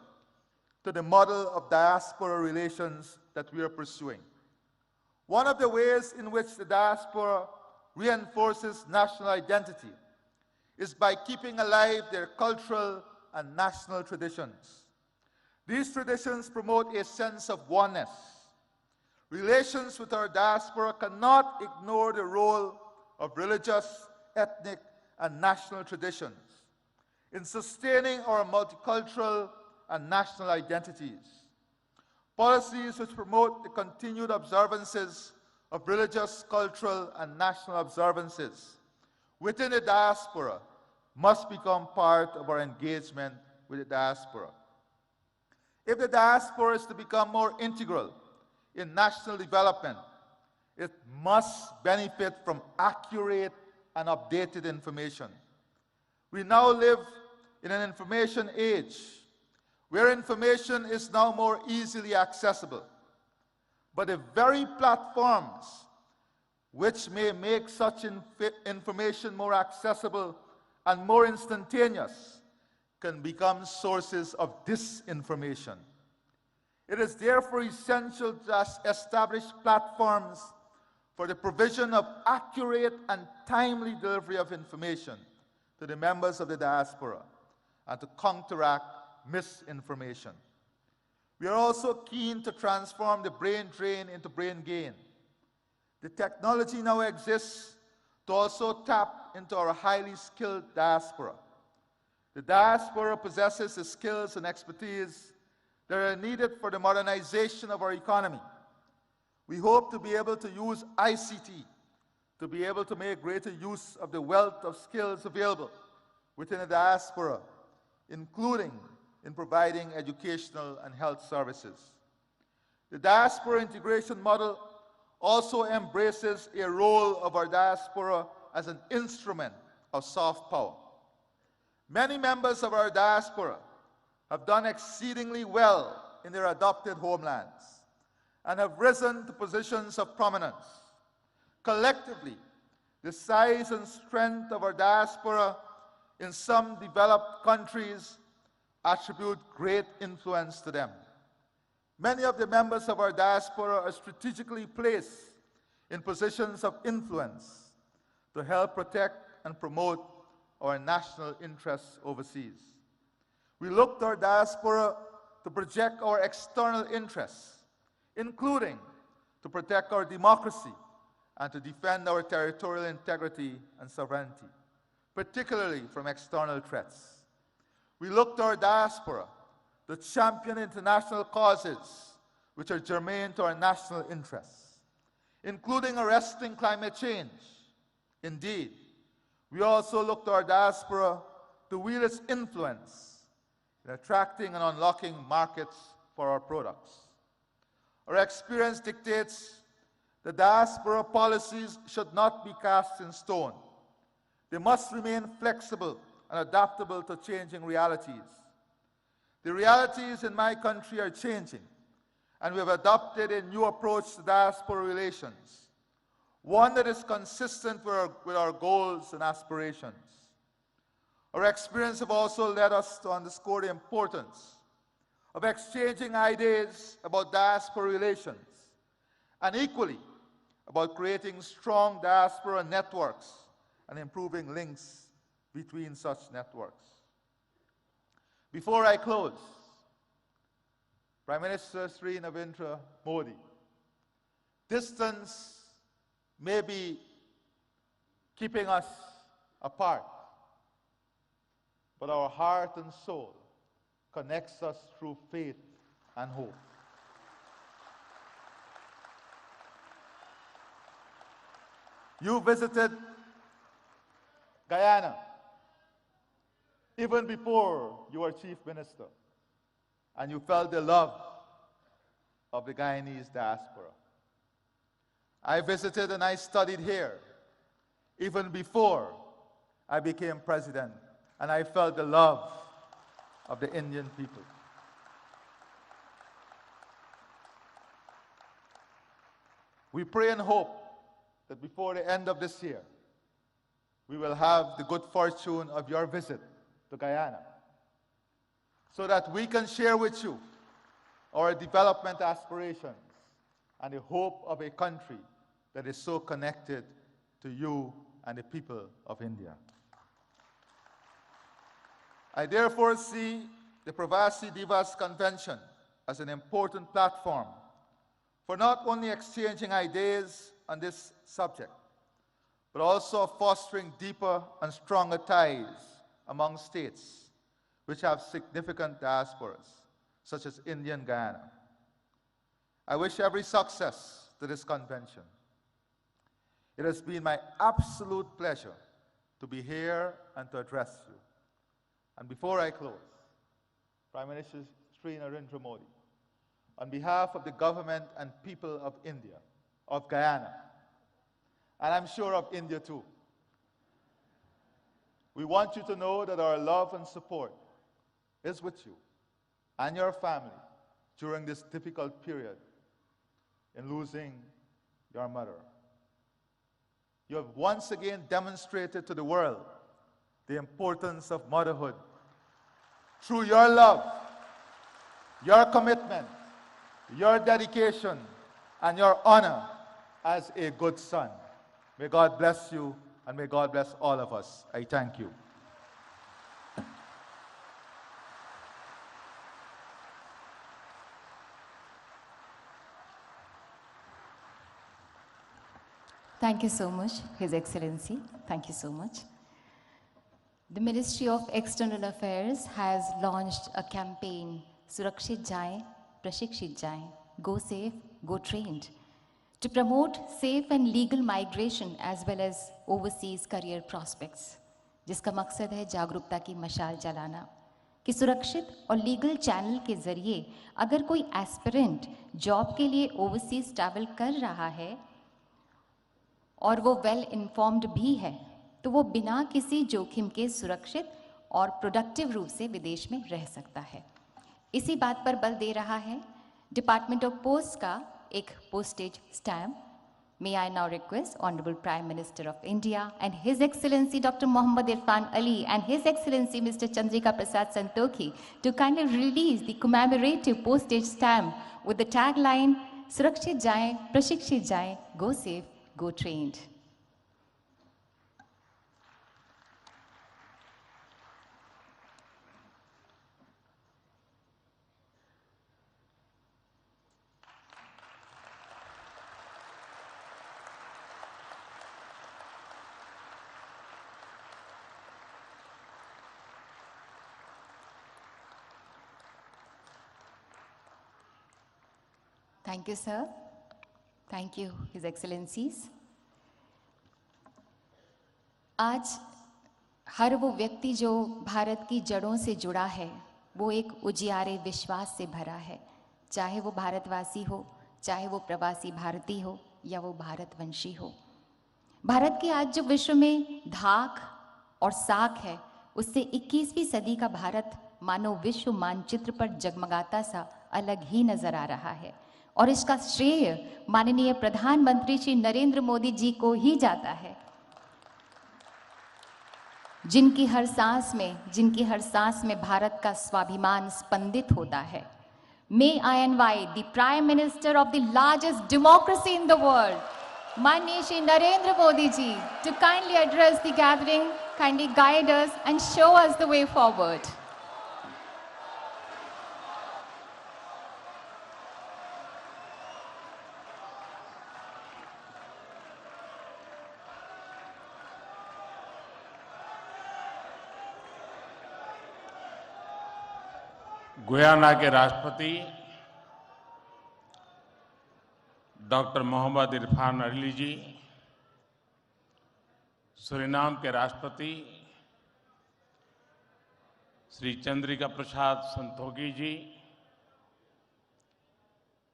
to the model of diaspora relations that we are pursuing. One of the ways in which the diaspora reinforces national identity is by keeping alive their cultural and national traditions. These traditions promote a sense of oneness. Relations with our diaspora cannot ignore the role of religious, ethnic, and national traditions in sustaining our multicultural and national identities. Policies which promote the continued observances of religious, cultural, and national observances within the diaspora must become part of our engagement with the diaspora. If the diaspora is to become more integral in national development, it must benefit from accurate and updated information. We now live in an information age where information is now more easily accessible. But the very platforms which may make such information more accessible and more instantaneous can become sources of disinformation. It is therefore essential to establish platforms for the provision of accurate and timely delivery of information to the members of the diaspora and to counteract misinformation. We are also keen to transform the brain drain into brain gain. The technology now exists to also tap into our highly skilled diaspora. The diaspora possesses the skills and expertise that are needed for the modernization of our economy. We hope to be able to use ICT to be able to make greater use of the wealth of skills available within the diaspora, including in providing educational and health services. The diaspora integration model also embraces a role of our diaspora as an instrument of soft power. Many members of our diaspora have done exceedingly well in their adopted homelands and have risen to positions of prominence. Collectively, the size and strength of our diaspora in some developed countries attribute great influence to them. Many of the members of our diaspora are strategically placed in positions of influence to help protect and promote our national interests overseas. We look to our diaspora to project our external interests, including to protect our democracy and to defend our territorial integrity and sovereignty, particularly from external threats. We look to our diaspora to champion international causes which are germane to our national interests, including arresting climate change. Indeed, we also look to our diaspora to wield its influence in attracting and unlocking markets for our products. Our experience dictates that diaspora policies should not be cast in stone. They must remain flexible and adaptable to changing realities. The realities in my country are changing, and we have adopted a new approach to diaspora relations, one that is consistent with our goals and aspirations. Our experience have also led us to underscore the importance of exchanging ideas about diaspora relations, and equally about creating strong diaspora networks and improving links between such networks. Before I close, Prime Minister Sri Narendra Modi, distance may be keeping us apart, but our heart and soul connects us through faith and hope. You visited Guyana even before you were Chief Minister, and you felt the love of the Guyanese diaspora. I visited and I studied here even before I became president, and I felt the love of the Indian people. We pray and hope that before the end of this year, we will have the good fortune of your visit to Guyana, so that we can share with you our development aspirations and the hope of a country that is so connected to you and the people of India. I therefore see the Prawasi Diwas Convention as an important platform for not only exchanging ideas on this subject, but also fostering deeper and stronger ties among states which have significant diasporas, such as Indian Guyana. I wish every success to this convention. It has been my absolute pleasure to be here and to address you. And before I close, Prime Minister Sri Narendra Modi, on behalf of the government and people of India, of Guyana, and I'm sure of India too, we want you to know that our love and support is with you and your family during this difficult period in losing your mother. You have once again demonstrated to the world the importance of motherhood through your love, your commitment, your dedication, and your honor as a good son. May God bless you, and may God bless all of us. I thank you. Thank you so much, His Excellency. Thank you so much. The Ministry of External Affairs has launched a campaign, Surakshit Jaye, Prashikshit Jaye, Go Safe, Go Trained, to promote safe and legal migration as well as overseas career prospects, जिसका मकसद है जागरूकता की मशाल जलाना कि सुरक्षित और लीगल चैनल के जरिए अगर कोई एस्पिरेंट जॉब के लिए ओवरसीज ट्रैवल कर रहा है और वो वेल इन्फॉर्म्ड भी है तो वो बिना किसी जोखिम के सुरक्षित और प्रोडक्टिव रूप से विदेश में रह सकता है। इसी बात पर बल दे रहा है डिपार्टमेंट ऑफ पोस्ट का एक postage stamp. May I now request Honorable Prime Minister of India and His Excellency Dr. Mohammad Irfan Ali and His Excellency Mr. Chandrika Prasad Santokhi to kindly release the commemorative postage stamp with the tagline Surakshit Jaye, Prashikshit Jaye, Go Safe, Go Trained. Thank you, sir. Thank you, His Excellencies. आज हर वो व्यक्ति जो भारत की जड़ों से जुड़ा है, वो एक उजियारे विश्वास से भरा है, चाहे वो भारतवासी हो, चाहे वो प्रवासी भारतीय हो, या वो भारतवंशी हो। भारत की आज जो विश्व में धाक और साख है, उससे 21वीं सदी का भारत मानो विश्व मानचित्र पर जगमगाता सा अलग ही नजर आ रहा है। और इसका श्रेय माननीय प्रधानमंत्री श्री नरेंद्र मोदी जी को ही जाता है, जिनकी हर सांस में भारत का स्वाभिमान स्पंदित होता है। May I invite the Prime Minister of the largest democracy in the world, माननीय Shri Narendra Modi ji, to kindly address the gathering, kindly guide us and show us the way forward. Guyana के राष्ट्रपति डॉक्टर मोहम्मद इरफान अली जी, सूरीनाम के राष्ट्रपति श्री चंद्रिका प्रसाद संतोखी जी,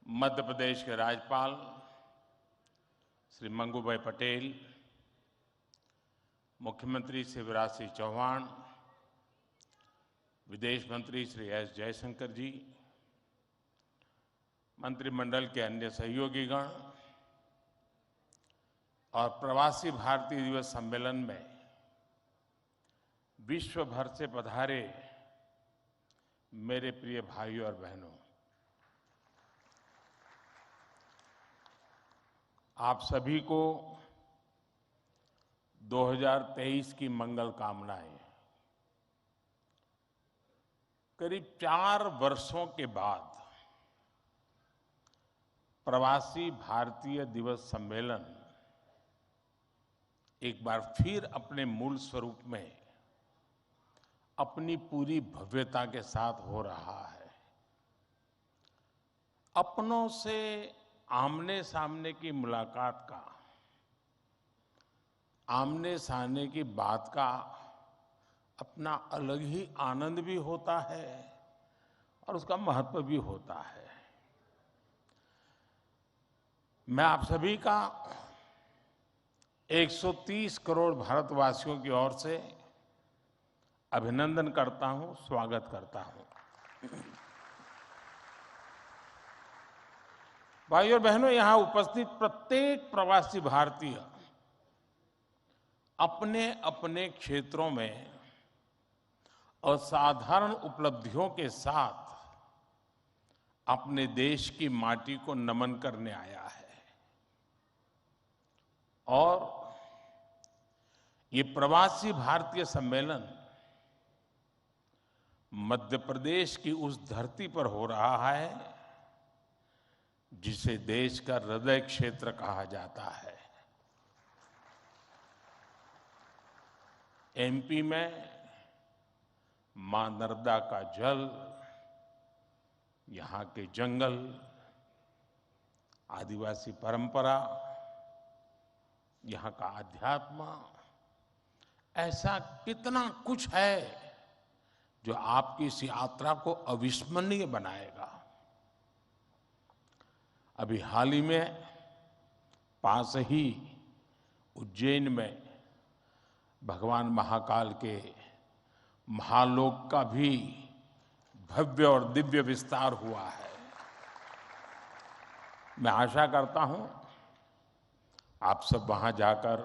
मध्य प्रदेश के राज्यपाल श्री मंगूभाई पटेल, मुख्यमंत्री शिवराज सिंह चौहान, विदेश मंत्री श्री एस जयशंकर जी, मंत्रिमंडल के अन्य सहयोगीगण और प्रवासी भारतीय दिवस सम्मेलन में विश्व भर से पधारे मेरे प्रिय भाइयों और बहनों, आप सभी को 2023 की मंगल कामनाएं। करीब 4 वर्षों के बाद प्रवासी भारतीय दिवस सम्मेलन एक बार फिर अपने मूल स्वरूप में अपनी पूरी भव्यता के साथ हो रहा है। अपनों से आमने सामने की मुलाकात का, आमने सामने की बात का अपना अलग ही आनंद भी होता है और उसका महत्व भी होता है। मैं आप सभी का 130 करोड़ भारतवासियों की ओर से अभिनंदन करता हूं, स्वागत करता हूं। भाइयों और बहनों, यहां उपस्थित प्रत्येक प्रवासी भारतीय अपने अपने क्षेत्रों में असाधारण उपलब्धियों के साथ अपने देश की माटी को नमन करने आया है। और ये प्रवासी भारतीय सम्मेलन मध्य प्रदेश की उस धरती पर हो रहा है जिसे देश का हृदय क्षेत्र कहा जाता है। एमपी में मां नर्मदा का जल, यहाँ के जंगल, आदिवासी परंपरा, यहाँ का अध्यात्म, ऐसा कितना कुछ है जो आपकी इस यात्रा को अविस्मरणीय बनाएगा। अभी हाल ही में पास ही उज्जैन में भगवान महाकाल के महालोक का भी भव्य और दिव्य विस्तार हुआ है। मैं आशा करता हूं आप सब वहां जाकर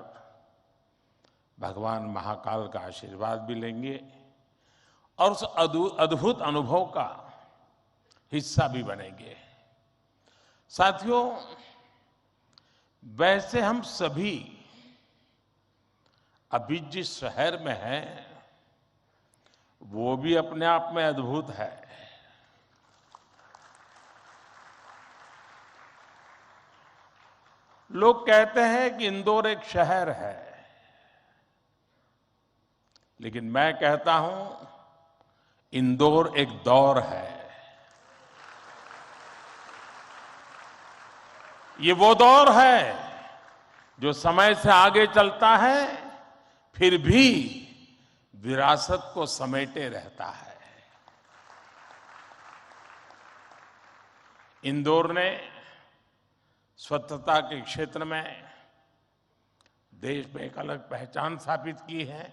भगवान महाकाल का आशीर्वाद भी लेंगे और उस अद्भुत अनुभव का हिस्सा भी बनेंगे। साथियों, वैसे हम सभी अभी जिस शहर में हैं वो भी अपने आप में अद्भुत है। लोग कहते हैं कि इंदौर एक शहर है, लेकिन मैं कहता हूं इंदौर एक दौर है। ये वो दौर है जो समय से आगे चलता है, फिर भी विरासत को समेटे रहता है। इंदौर ने स्वच्छता के क्षेत्र में देश में एक अलग पहचान स्थापित की है।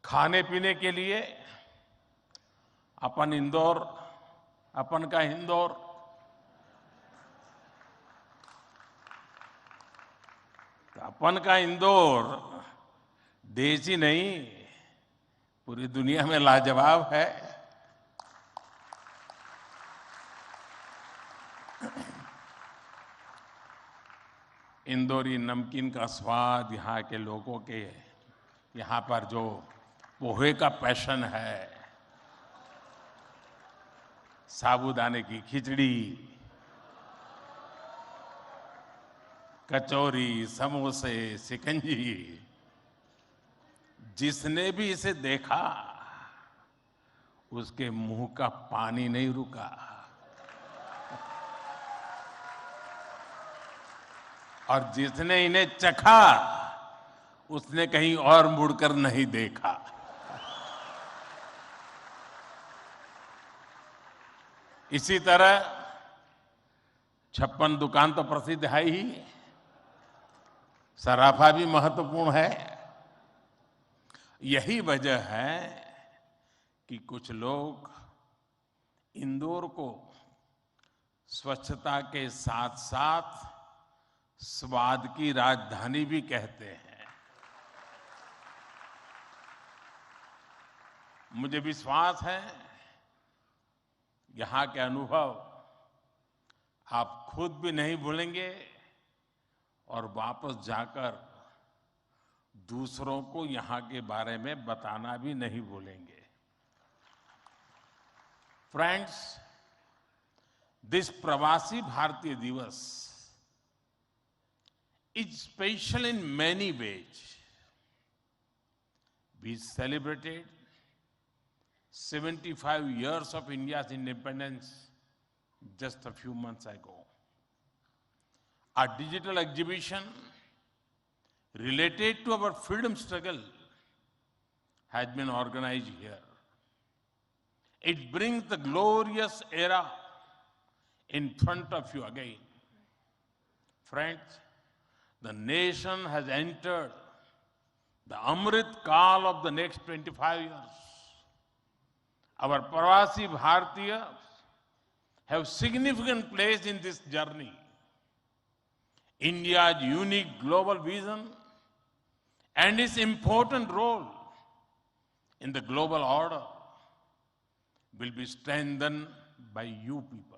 खाने पीने के लिए अपन इंदौर, अपन का इंदौर, तो अपन का इंदौर देश ही नहीं पूरी दुनिया में लाजवाब है। इंदौरी नमकीन का स्वाद, यहाँ के लोगों के यहाँ पर जो पोहे का पैशन है, साबूदाने की खिचड़ी, कचौरी, समोसे, शिकंजी, जिसने भी इसे देखा उसके मुंह का पानी नहीं रुका। और जिसने इन्हें चखा उसने कहीं और मुड़कर नहीं देखा। इसी तरह 56 दुकान तो प्रसिद्ध है ही, सराफा भी महत्वपूर्ण है। यही वजह है कि कुछ लोग इंदौर को स्वच्छता के साथ साथ स्वाद की राजधानी भी कहते हैं। मुझे विश्वास है यहाँ के अनुभव आप खुद भी नहीं भूलेंगे और वापस जाकर दूसरों को यहाँ के बारे में बताना भी नहीं भूलेंगे। फ्रेंड्स, दिस प्रवासी भारतीय दिवस is special in many ways. We celebrated 75 years of India's independence just a few months ago. Our digital exhibition related to our freedom struggle has been organized here. It brings the glorious era in front of you again. Friends, the nation has entered the Amrit Kaal of the next 25 years. Our Prawasi Bhartiyas have significant place in this journey. India's unique global vision and its important role in the global order will be strengthened by you people.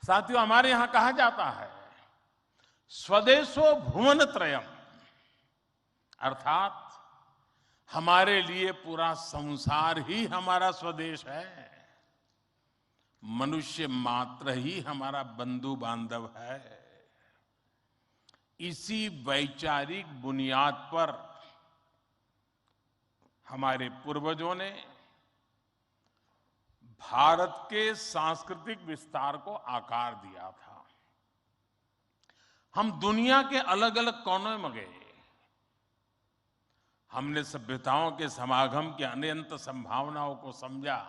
साथियों, हमारे यहां कहा जाता है स्वदेशो भुवन त्रयम, अर्थात हमारे लिए पूरा संसार ही हमारा स्वदेश है। मनुष्य मात्र ही हमारा बंधु बांधव है। इसी वैचारिक बुनियाद पर हमारे पूर्वजों ने भारत के सांस्कृतिक विस्तार को आकार दिया था। हम दुनिया के अलग अलग कोनों में गए। हमने सभ्यताओं के समागम की अनंत संभावनाओं को समझा।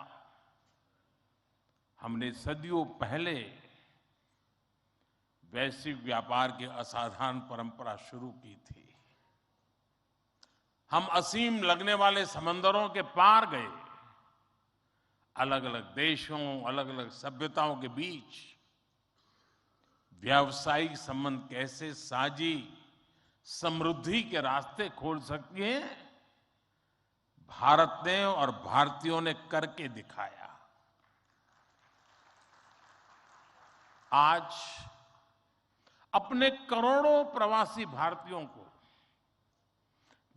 हमने सदियों पहले वैश्विक व्यापार की असाधारण परंपरा शुरू की थी। हम असीम लगने वाले समंदरों के पार गए। अलग अलग देशों, अलग अलग सभ्यताओं के बीच व्यावसायिक संबंध कैसे साझी समृद्धि के रास्ते खोल सकती हैं, भारत ने और भारतीयों ने करके दिखाया। आज अपने करोड़ों प्रवासी भारतीयों को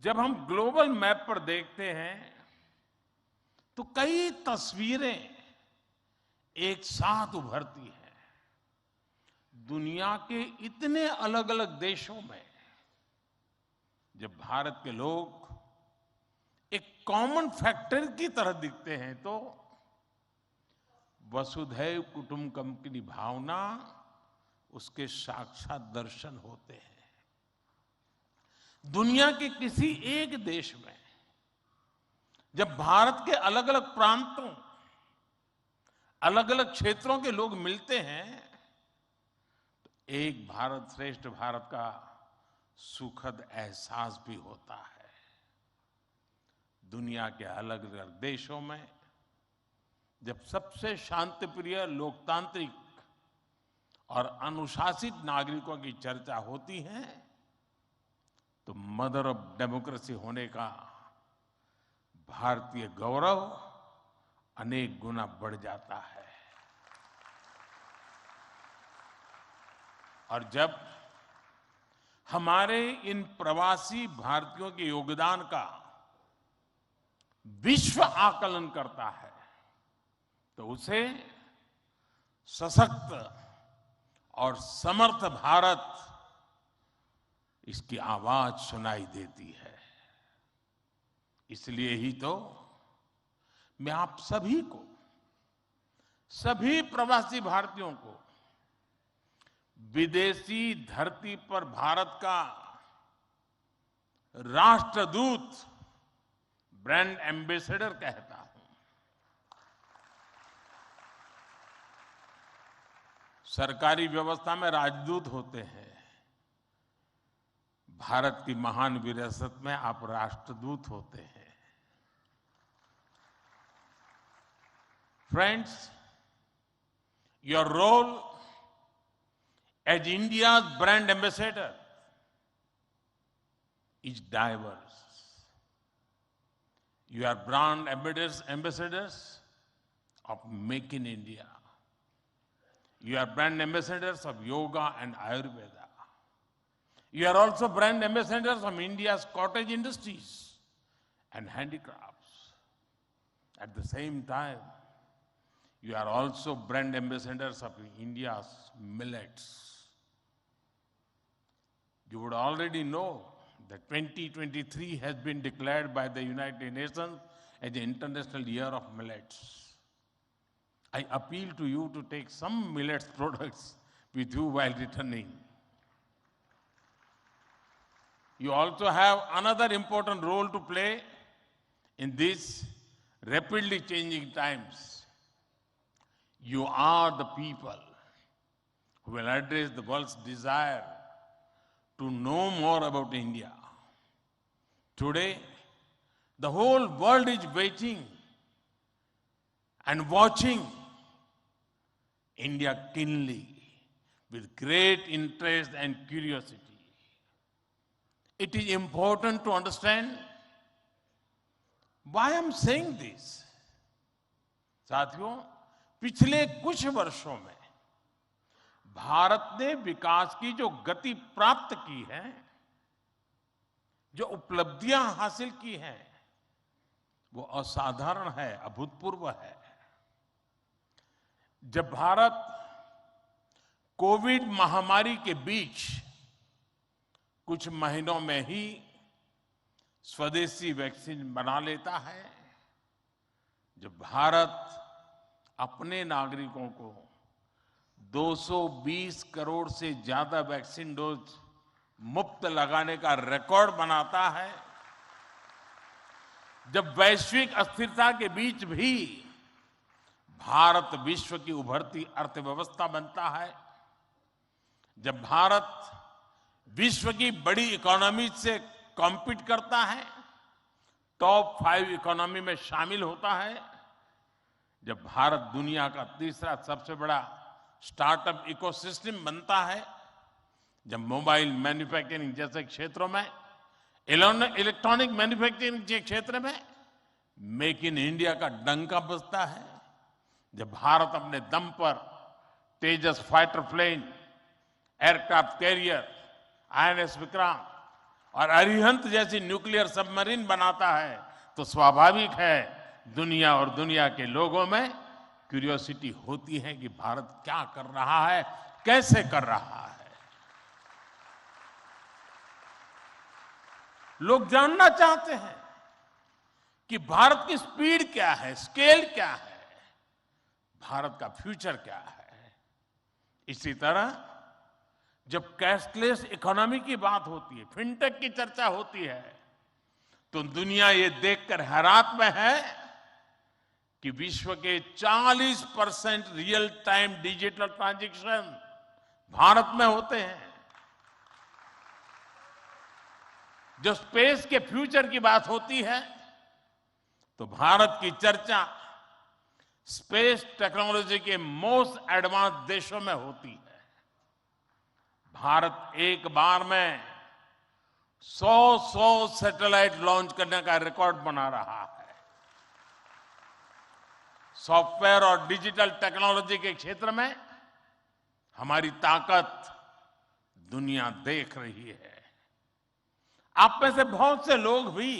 जब हम ग्लोबल मैप पर देखते हैं तो कई तस्वीरें एक साथ उभरती हैं। दुनिया के इतने अलग अलग देशों में जब भारत के लोग एक कॉमन फैक्टर की तरह दिखते हैं तो वसुधैव कुटुंबकम की भावना उसके साक्षात दर्शन होते हैं। दुनिया के किसी एक देश में जब भारत के अलग अलग प्रांतों, अलग अलग क्षेत्रों के लोग मिलते हैं तो एक भारत श्रेष्ठ भारत का सुखद एहसास भी होता है। दुनिया के अलग अलग देशों में जब सबसे शांतिप्रिय, लोकतांत्रिक और अनुशासित नागरिकों की चर्चा होती है तो मदर ऑफ डेमोक्रेसी होने का भारतीय गौरव अनेक गुना बढ़ जाता है। और जब हमारे इन प्रवासी भारतीयों के योगदान का विश्व आकलन करता है तो उसे सशक्त और समर्थ भारत, इसकी आवाज सुनाई देती है। इसलिए ही तो मैं आप सभी को, सभी प्रवासी भारतीयों को विदेशी धरती पर भारत का राष्ट्रदूत, ब्रांड एम्बेसडर कहता हूं। सरकारी व्यवस्था में राजदूत होते हैं, भारत की महान विरासत में आप राष्ट्रदूत होते हैं। Friends, your role as India's brand ambassador is diverse. You are brand ambassadors of Make in India. You are brand ambassadors of yoga and Ayurveda. You are also brand ambassadors of India's cottage industries and handicrafts. At the same time, you are also brand ambassadors of India's millets. You would already know that 2023 has been declared by the United Nations as the International Year of Millets. I appeal to you to take some millets products with you while returning. You also have another important role to play in these rapidly changing times. You are the people who will address the world's desire to know more about India. Today, the whole world is waiting and watching India keenly with great interest and curiosity. It is important to understand why I'm saying this. साथियों, पिछले कुछ वर्षों में भारत ने विकास की जो गति प्राप्त की है, जो उपलब्धियां हासिल की हैं, वो असाधारण है, अभूतपूर्व है। जब भारत कोविड महामारी के बीच कुछ महीनों में ही स्वदेशी वैक्सीन बना लेता है, जब भारत अपने नागरिकों को 220 करोड़ से ज्यादा वैक्सीन डोज मुफ्त लगाने का रिकॉर्ड बनाता है, जब वैश्विक अस्थिरता के बीच भी भारत विश्व की उभरती अर्थव्यवस्था बनता है, जब भारत विश्व की बड़ी इकोनॉमी से कॉम्पीट करता है, टॉप 5 इकोनॉमी में शामिल होता है, जब भारत दुनिया का तीसरा सबसे बड़ा स्टार्टअप इकोसिस्टम बनता है, जब मोबाइल मैन्युफैक्चरिंग जैसे क्षेत्रों में, इलेक्ट्रॉनिक मैन्युफैक्चरिंग के क्षेत्र में मेक इन इंडिया का डंका बजता है, जब भारत अपने दम पर Tejas fighter plane, aircraft carrier, INS Vikrant और अरिहंत जैसी न्यूक्लियर सबमरीन बनाता है, तो स्वाभाविक है दुनिया और दुनिया के लोगों में क्यूरियोसिटी होती है कि भारत क्या कर रहा है, कैसे कर रहा है। लोग जानना चाहते हैं कि भारत की स्पीड क्या है, स्केल क्या है। भारत का फ्यूचर क्या है। इसी तरह जब कैशलेस इकोनॉमी की बात होती है, फिनटेक की चर्चा होती है, तो दुनिया ये देखकर हैरात में है कि विश्व के 40% real time digital transaction Bharat में होते हैं। जब स्पेस के फ्यूचर की बात होती है तो भारत की चर्चा स्पेस टेक्नोलॉजी के मोस्ट एडवांस देशों में होती है। भारत एक बार में 100 सैटेलाइट लॉन्च करने का रिकॉर्ड बना रहा है। सॉफ्टवेयर और डिजिटल टेक्नोलॉजी के क्षेत्र में हमारी ताकत दुनिया देख रही है। आप में से बहुत से लोग भी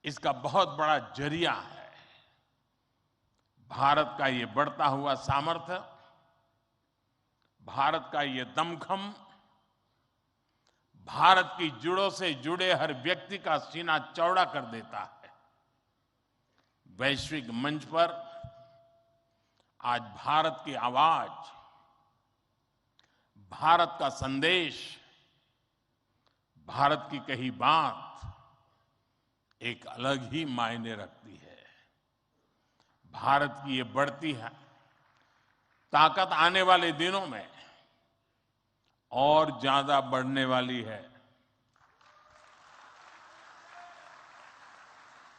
इसका बहुत बड़ा जरिया है। भारत का ये बढ़ता हुआ सामर्थ्य, भारत का ये दमखम, भारत की जड़ों से जुड़े हर व्यक्ति का सीना चौड़ा कर देता है। वैश्विक मंच पर आज भारत की आवाज, भारत का संदेश, भारत की कही बात एक अलग ही मायने रखती है। भारत की ये बढ़ती है ताकत आने वाले दिनों में और ज्यादा बढ़ने वाली है।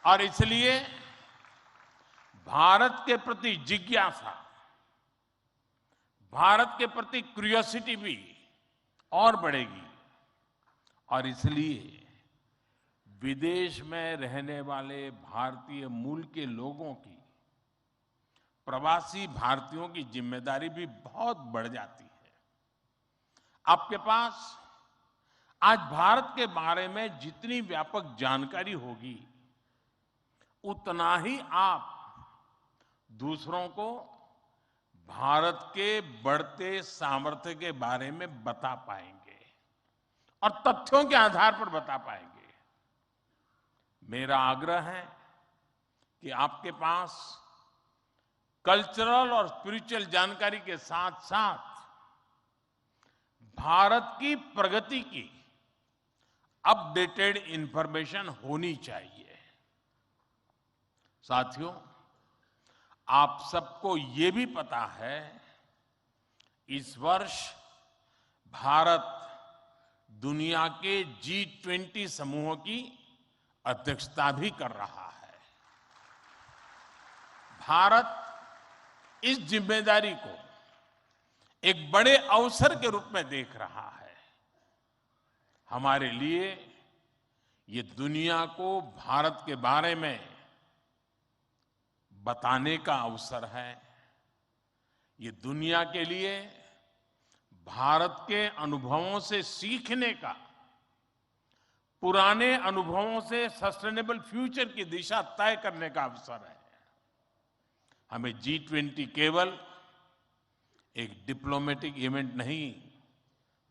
और इसलिए भारत के प्रति जिज्ञासा, भारत के प्रति क्यूरियोसिटी भी और बढ़ेगी। और इसलिए विदेश में रहने वाले भारतीय मूल के लोगों की, प्रवासी भारतीयों की जिम्मेदारी भी बहुत बढ़ जाती है। आपके पास आज भारत के बारे में जितनी व्यापक जानकारी होगी, उतना ही आप दूसरों को भारत के बढ़ते सामर्थ्य के बारे में बता पाएंगे और तथ्यों के आधार पर बता पाएंगे। मेरा आग्रह है कि आपके पास कल्चरल और स्पिरिचुअल जानकारी के साथ साथ भारत की प्रगति की अपडेटेड इंफॉर्मेशन होनी चाहिए। साथियों, आप सबको ये भी पता है, इस वर्ष भारत दुनिया के G20 समूह की अध्यक्षता भी कर रहा है। भारत इस जिम्मेदारी को एक बड़े अवसर के रूप में देख रहा है। हमारे लिए ये दुनिया को भारत के बारे में बताने का अवसर है। ये दुनिया के लिए भारत के अनुभवों से सीखने का, पुराने अनुभवों से सस्टेनेबल फ्यूचर की दिशा तय करने का अवसर है। हमें G20 केवल एक डिप्लोमेटिक इवेंट नहीं,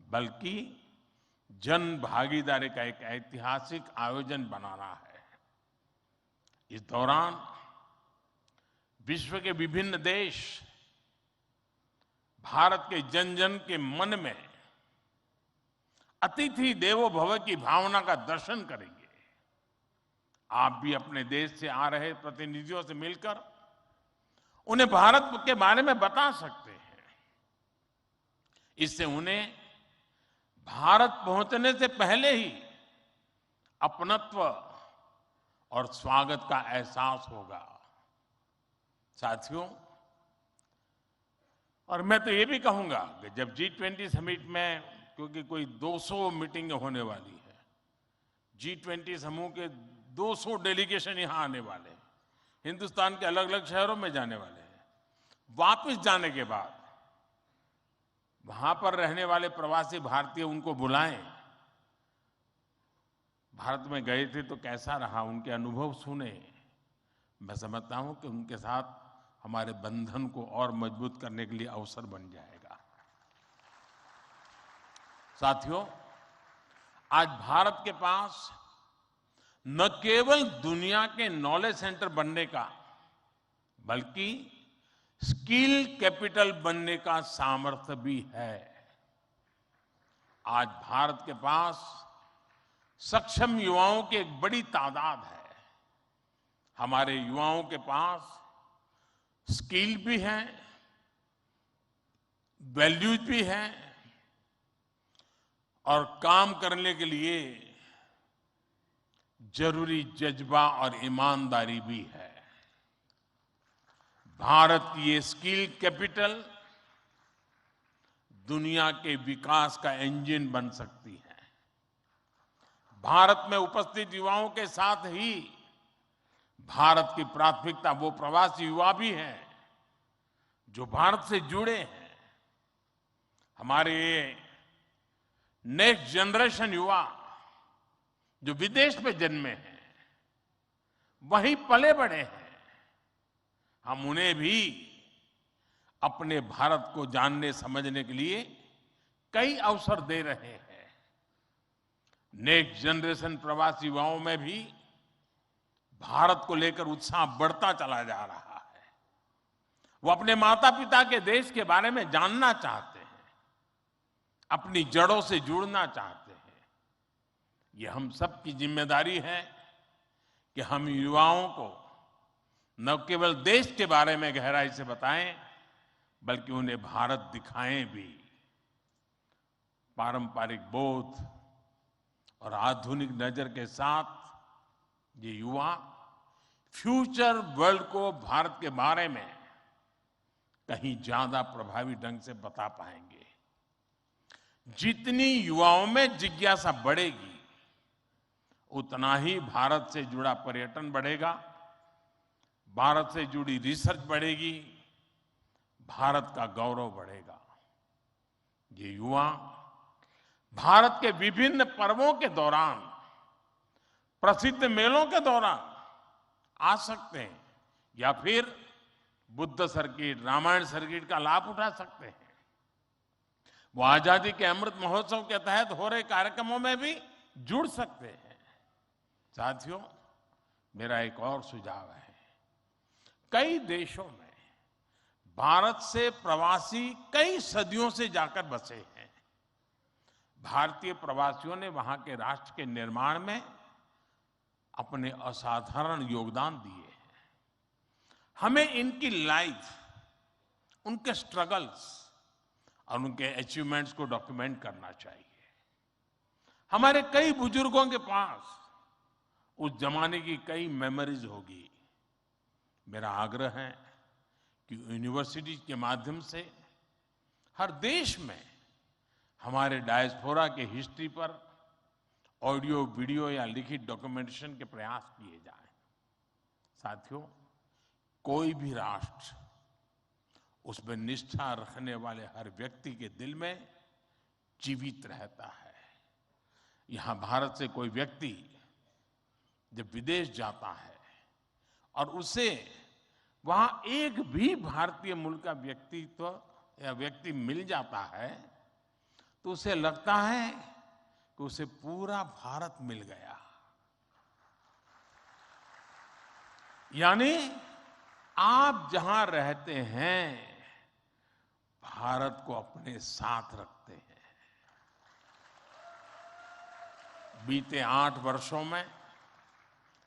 बल्कि जन भागीदारी का एक ऐतिहासिक आयोजन बनाना है। इस दौरान विश्व के विभिन्न देश भारत के जन जन के मन में अतिथि देवो भव की भावना का दर्शन करेंगे। आप भी अपने देश से आ रहे प्रतिनिधियों से मिलकर उन्हें भारत के बारे में बता सकते हैं। इससे उन्हें भारत पहुंचने से पहले ही अपनत्व और स्वागत का एहसास होगा। साथियों, और मैं तो ये भी कहूंगा कि जब G20 समिट में, क्योंकि कोई 200 मीटिंगें होने वाली है, G20 समूह के 200 डेलीगेशन यहां आने वाले हैं, हिंदुस्तान के अलग अलग शहरों में जाने वाले हैं। वापस जाने के बाद वहां पर रहने वाले प्रवासी भारतीय उनको बुलाएं, भारत में गए थे तो कैसा रहा, उनके अनुभव सुने। मैं समझता हूं कि उनके साथ हमारे बंधन को और मजबूत करने के लिए अवसर बन जाएगा। साथियों, आज भारत के पास न केवल दुनिया के नॉलेज सेंटर बनने का, बल्कि स्किल कैपिटल बनने का सामर्थ्य भी है। आज भारत के पास सक्षम युवाओं की एक बड़ी तादाद है। हमारे युवाओं के पास स्किल भी है, वैल्यूज भी है और काम करने के लिए जरूरी जज्बा और ईमानदारी भी है। भारत की ये स्किल कैपिटल दुनिया के विकास का इंजन बन सकती है। भारत में उपस्थित युवाओं के साथ ही भारत की प्राथमिकता वो प्रवासी युवा भी हैं जो भारत से जुड़े हैं। हमारे नेक्स्ट जनरेशन युवा जो विदेश में जन्मे हैं, वहीं पले बड़े हैं, हम उन्हें भी अपने भारत को जानने समझने के लिए कई अवसर दे रहे हैं। नेक्स्ट जनरेशन प्रवासी युवाओं में भी भारत को लेकर उत्साह बढ़ता चला जा रहा है। वो अपने माता पिता के देश के बारे में जानना चाहते हैं, अपनी जड़ों से जुड़ना चाहते हैं। ये हम सबकी जिम्मेदारी है कि हम युवाओं को न केवल देश के बारे में गहराई से बताएं, बल्कि उन्हें भारत दिखाएं भी। पारंपरिक बोध और आधुनिक नजर के साथ ये युवा फ्यूचर वर्ल्ड को भारत के बारे में कहीं ज्यादा प्रभावी ढंग से बता पाएंगे। जितनी युवाओं में जिज्ञासा बढ़ेगी, उतना ही भारत से जुड़ा पर्यटन बढ़ेगा, भारत से जुड़ी रिसर्च बढ़ेगी, भारत का गौरव बढ़ेगा। ये युवा भारत के विभिन्न पर्वों के दौरान, प्रसिद्ध मेलों के दौरान आ सकते हैं या फिर बुद्ध सर्किट, रामायण सर्किट का लाभ उठा सकते हैं। वो आजादी के अमृत महोत्सव के तहत हो रहे कार्यक्रमों में भी जुड़ सकते हैं। साथियों, मेरा एक और सुझाव है। कई देशों में भारत से प्रवासी कई सदियों से जाकर बसे हैं। भारतीय प्रवासियों ने वहां के राष्ट्र के निर्माण में अपने असाधारण योगदान दिए हैं। हमें इनकी लाइफ, उनके स्ट्रगल्स और उनके अचीवमेंट्स को डॉक्यूमेंट करना चाहिए। हमारे कई बुजुर्गों के पास उस जमाने की कई मेमोरीज होगी। मेरा आग्रह है कि यूनिवर्सिटी के माध्यम से हर देश में हमारे डायस्पोरा के हिस्ट्री पर ऑडियो, वीडियो या लिखित डॉक्यूमेंटेशन के प्रयास किए जाएं। साथियों, कोई भी राष्ट्र उसमें निष्ठा रखने वाले हर व्यक्ति के दिल में जीवित रहता है। यहां भारत से कोई व्यक्ति जब विदेश जाता है और उसे वहां एक भी भारतीय मूल का व्यक्तित्व या व्यक्ति मिल जाता है, तो उसे लगता है कि उसे पूरा भारत मिल गया। यानी आप जहां रहते हैं, भारत को अपने साथ रखते हैं। बीते 8 वर्षों में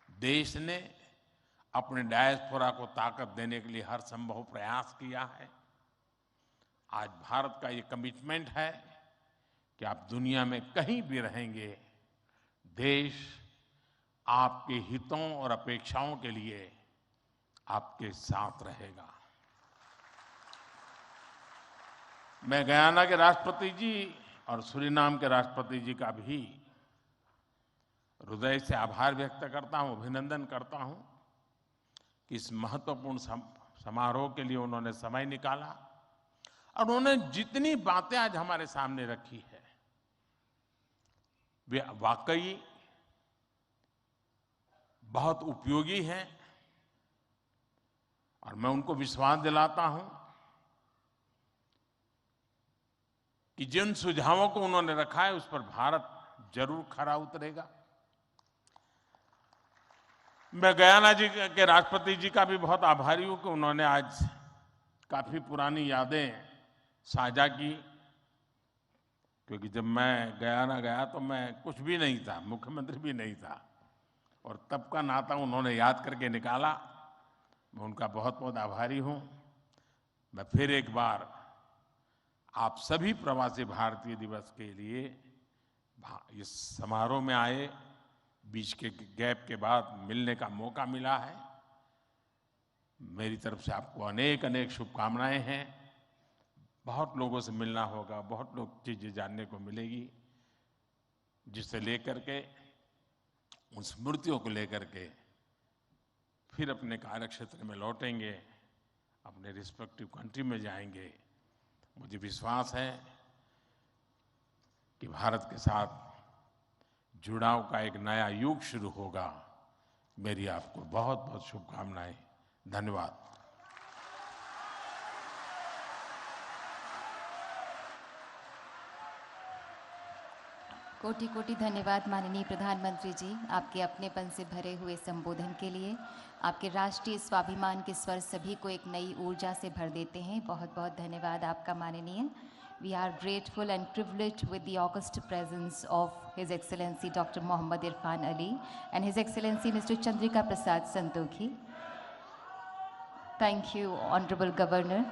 देश ने अपने डायस्पोरा को ताकत देने के लिए हर संभव प्रयास किया है। आज भारत का ये कमिटमेंट है कि आप दुनिया में कहीं भी रहेंगे, देश आपके हितों और अपेक्षाओं के लिए आपके साथ रहेगा। मैं गयाना के राष्ट्रपति जी और सूरीनाम के राष्ट्रपति जी का भी हृदय से आभार व्यक्त करता हूं, अभिनंदन करता हूं कि इस महत्वपूर्ण समारोह के लिए उन्होंने समय निकाला और उन्होंने जितनी बातें आज हमारे सामने रखी है, वे वाकई बहुत उपयोगी हैं। और मैं उनको विश्वास दिलाता हूं कि जिन सुझावों को उन्होंने रखा है, उस पर भारत जरूर खरा उतरेगा। मैं गयाना जी के राष्ट्रपति जी का भी बहुत आभारी हूं कि उन्होंने आज काफ़ी पुरानी यादें साझा की, क्योंकि जब मैं गयाना गया तो मैं कुछ भी नहीं था, मुख्यमंत्री भी नहीं था, और तब का नाता उन्होंने याद करके निकाला। मैं उनका बहुत बहुत आभारी हूँ। मैं फिर एक बार आप सभी प्रवासी भारतीय दिवस के लिए इस समारोह में आए, बीच के गैप के बाद मिलने का मौका मिला है। मेरी तरफ से आपको अनेक अनेक शुभकामनाएं हैं। बहुत लोगों से मिलना होगा, बहुत लोग चीज़ें जानने को मिलेगी, जिससे लेकर के उन स्मृतियों को लेकर के फिर अपने कार्य क्षेत्र में लौटेंगे, अपने रिस्पेक्टिव कंट्री में जाएंगे। मुझे विश्वास है कि भारत के साथ जुड़ाव का एक नया युग शुरू होगा। मेरी आपको बहुत बहुत शुभकामनाएं। धन्यवाद। कोटि कोटि धन्यवाद माननीय प्रधानमंत्री जी, आपके अपनेपन से भरे हुए संबोधन के लिए। आपके राष्ट्रीय स्वाभिमान के स्वर सभी को एक नई ऊर्जा से भर देते हैं। बहुत बहुत धन्यवाद आपका माननीय। We are grateful and privileged with the august presence of His Excellency Dr. Mohammad Irfan Ali and His Excellency Mr. Chandrika Prasad Santokhi. Thank you, Honorable Governor.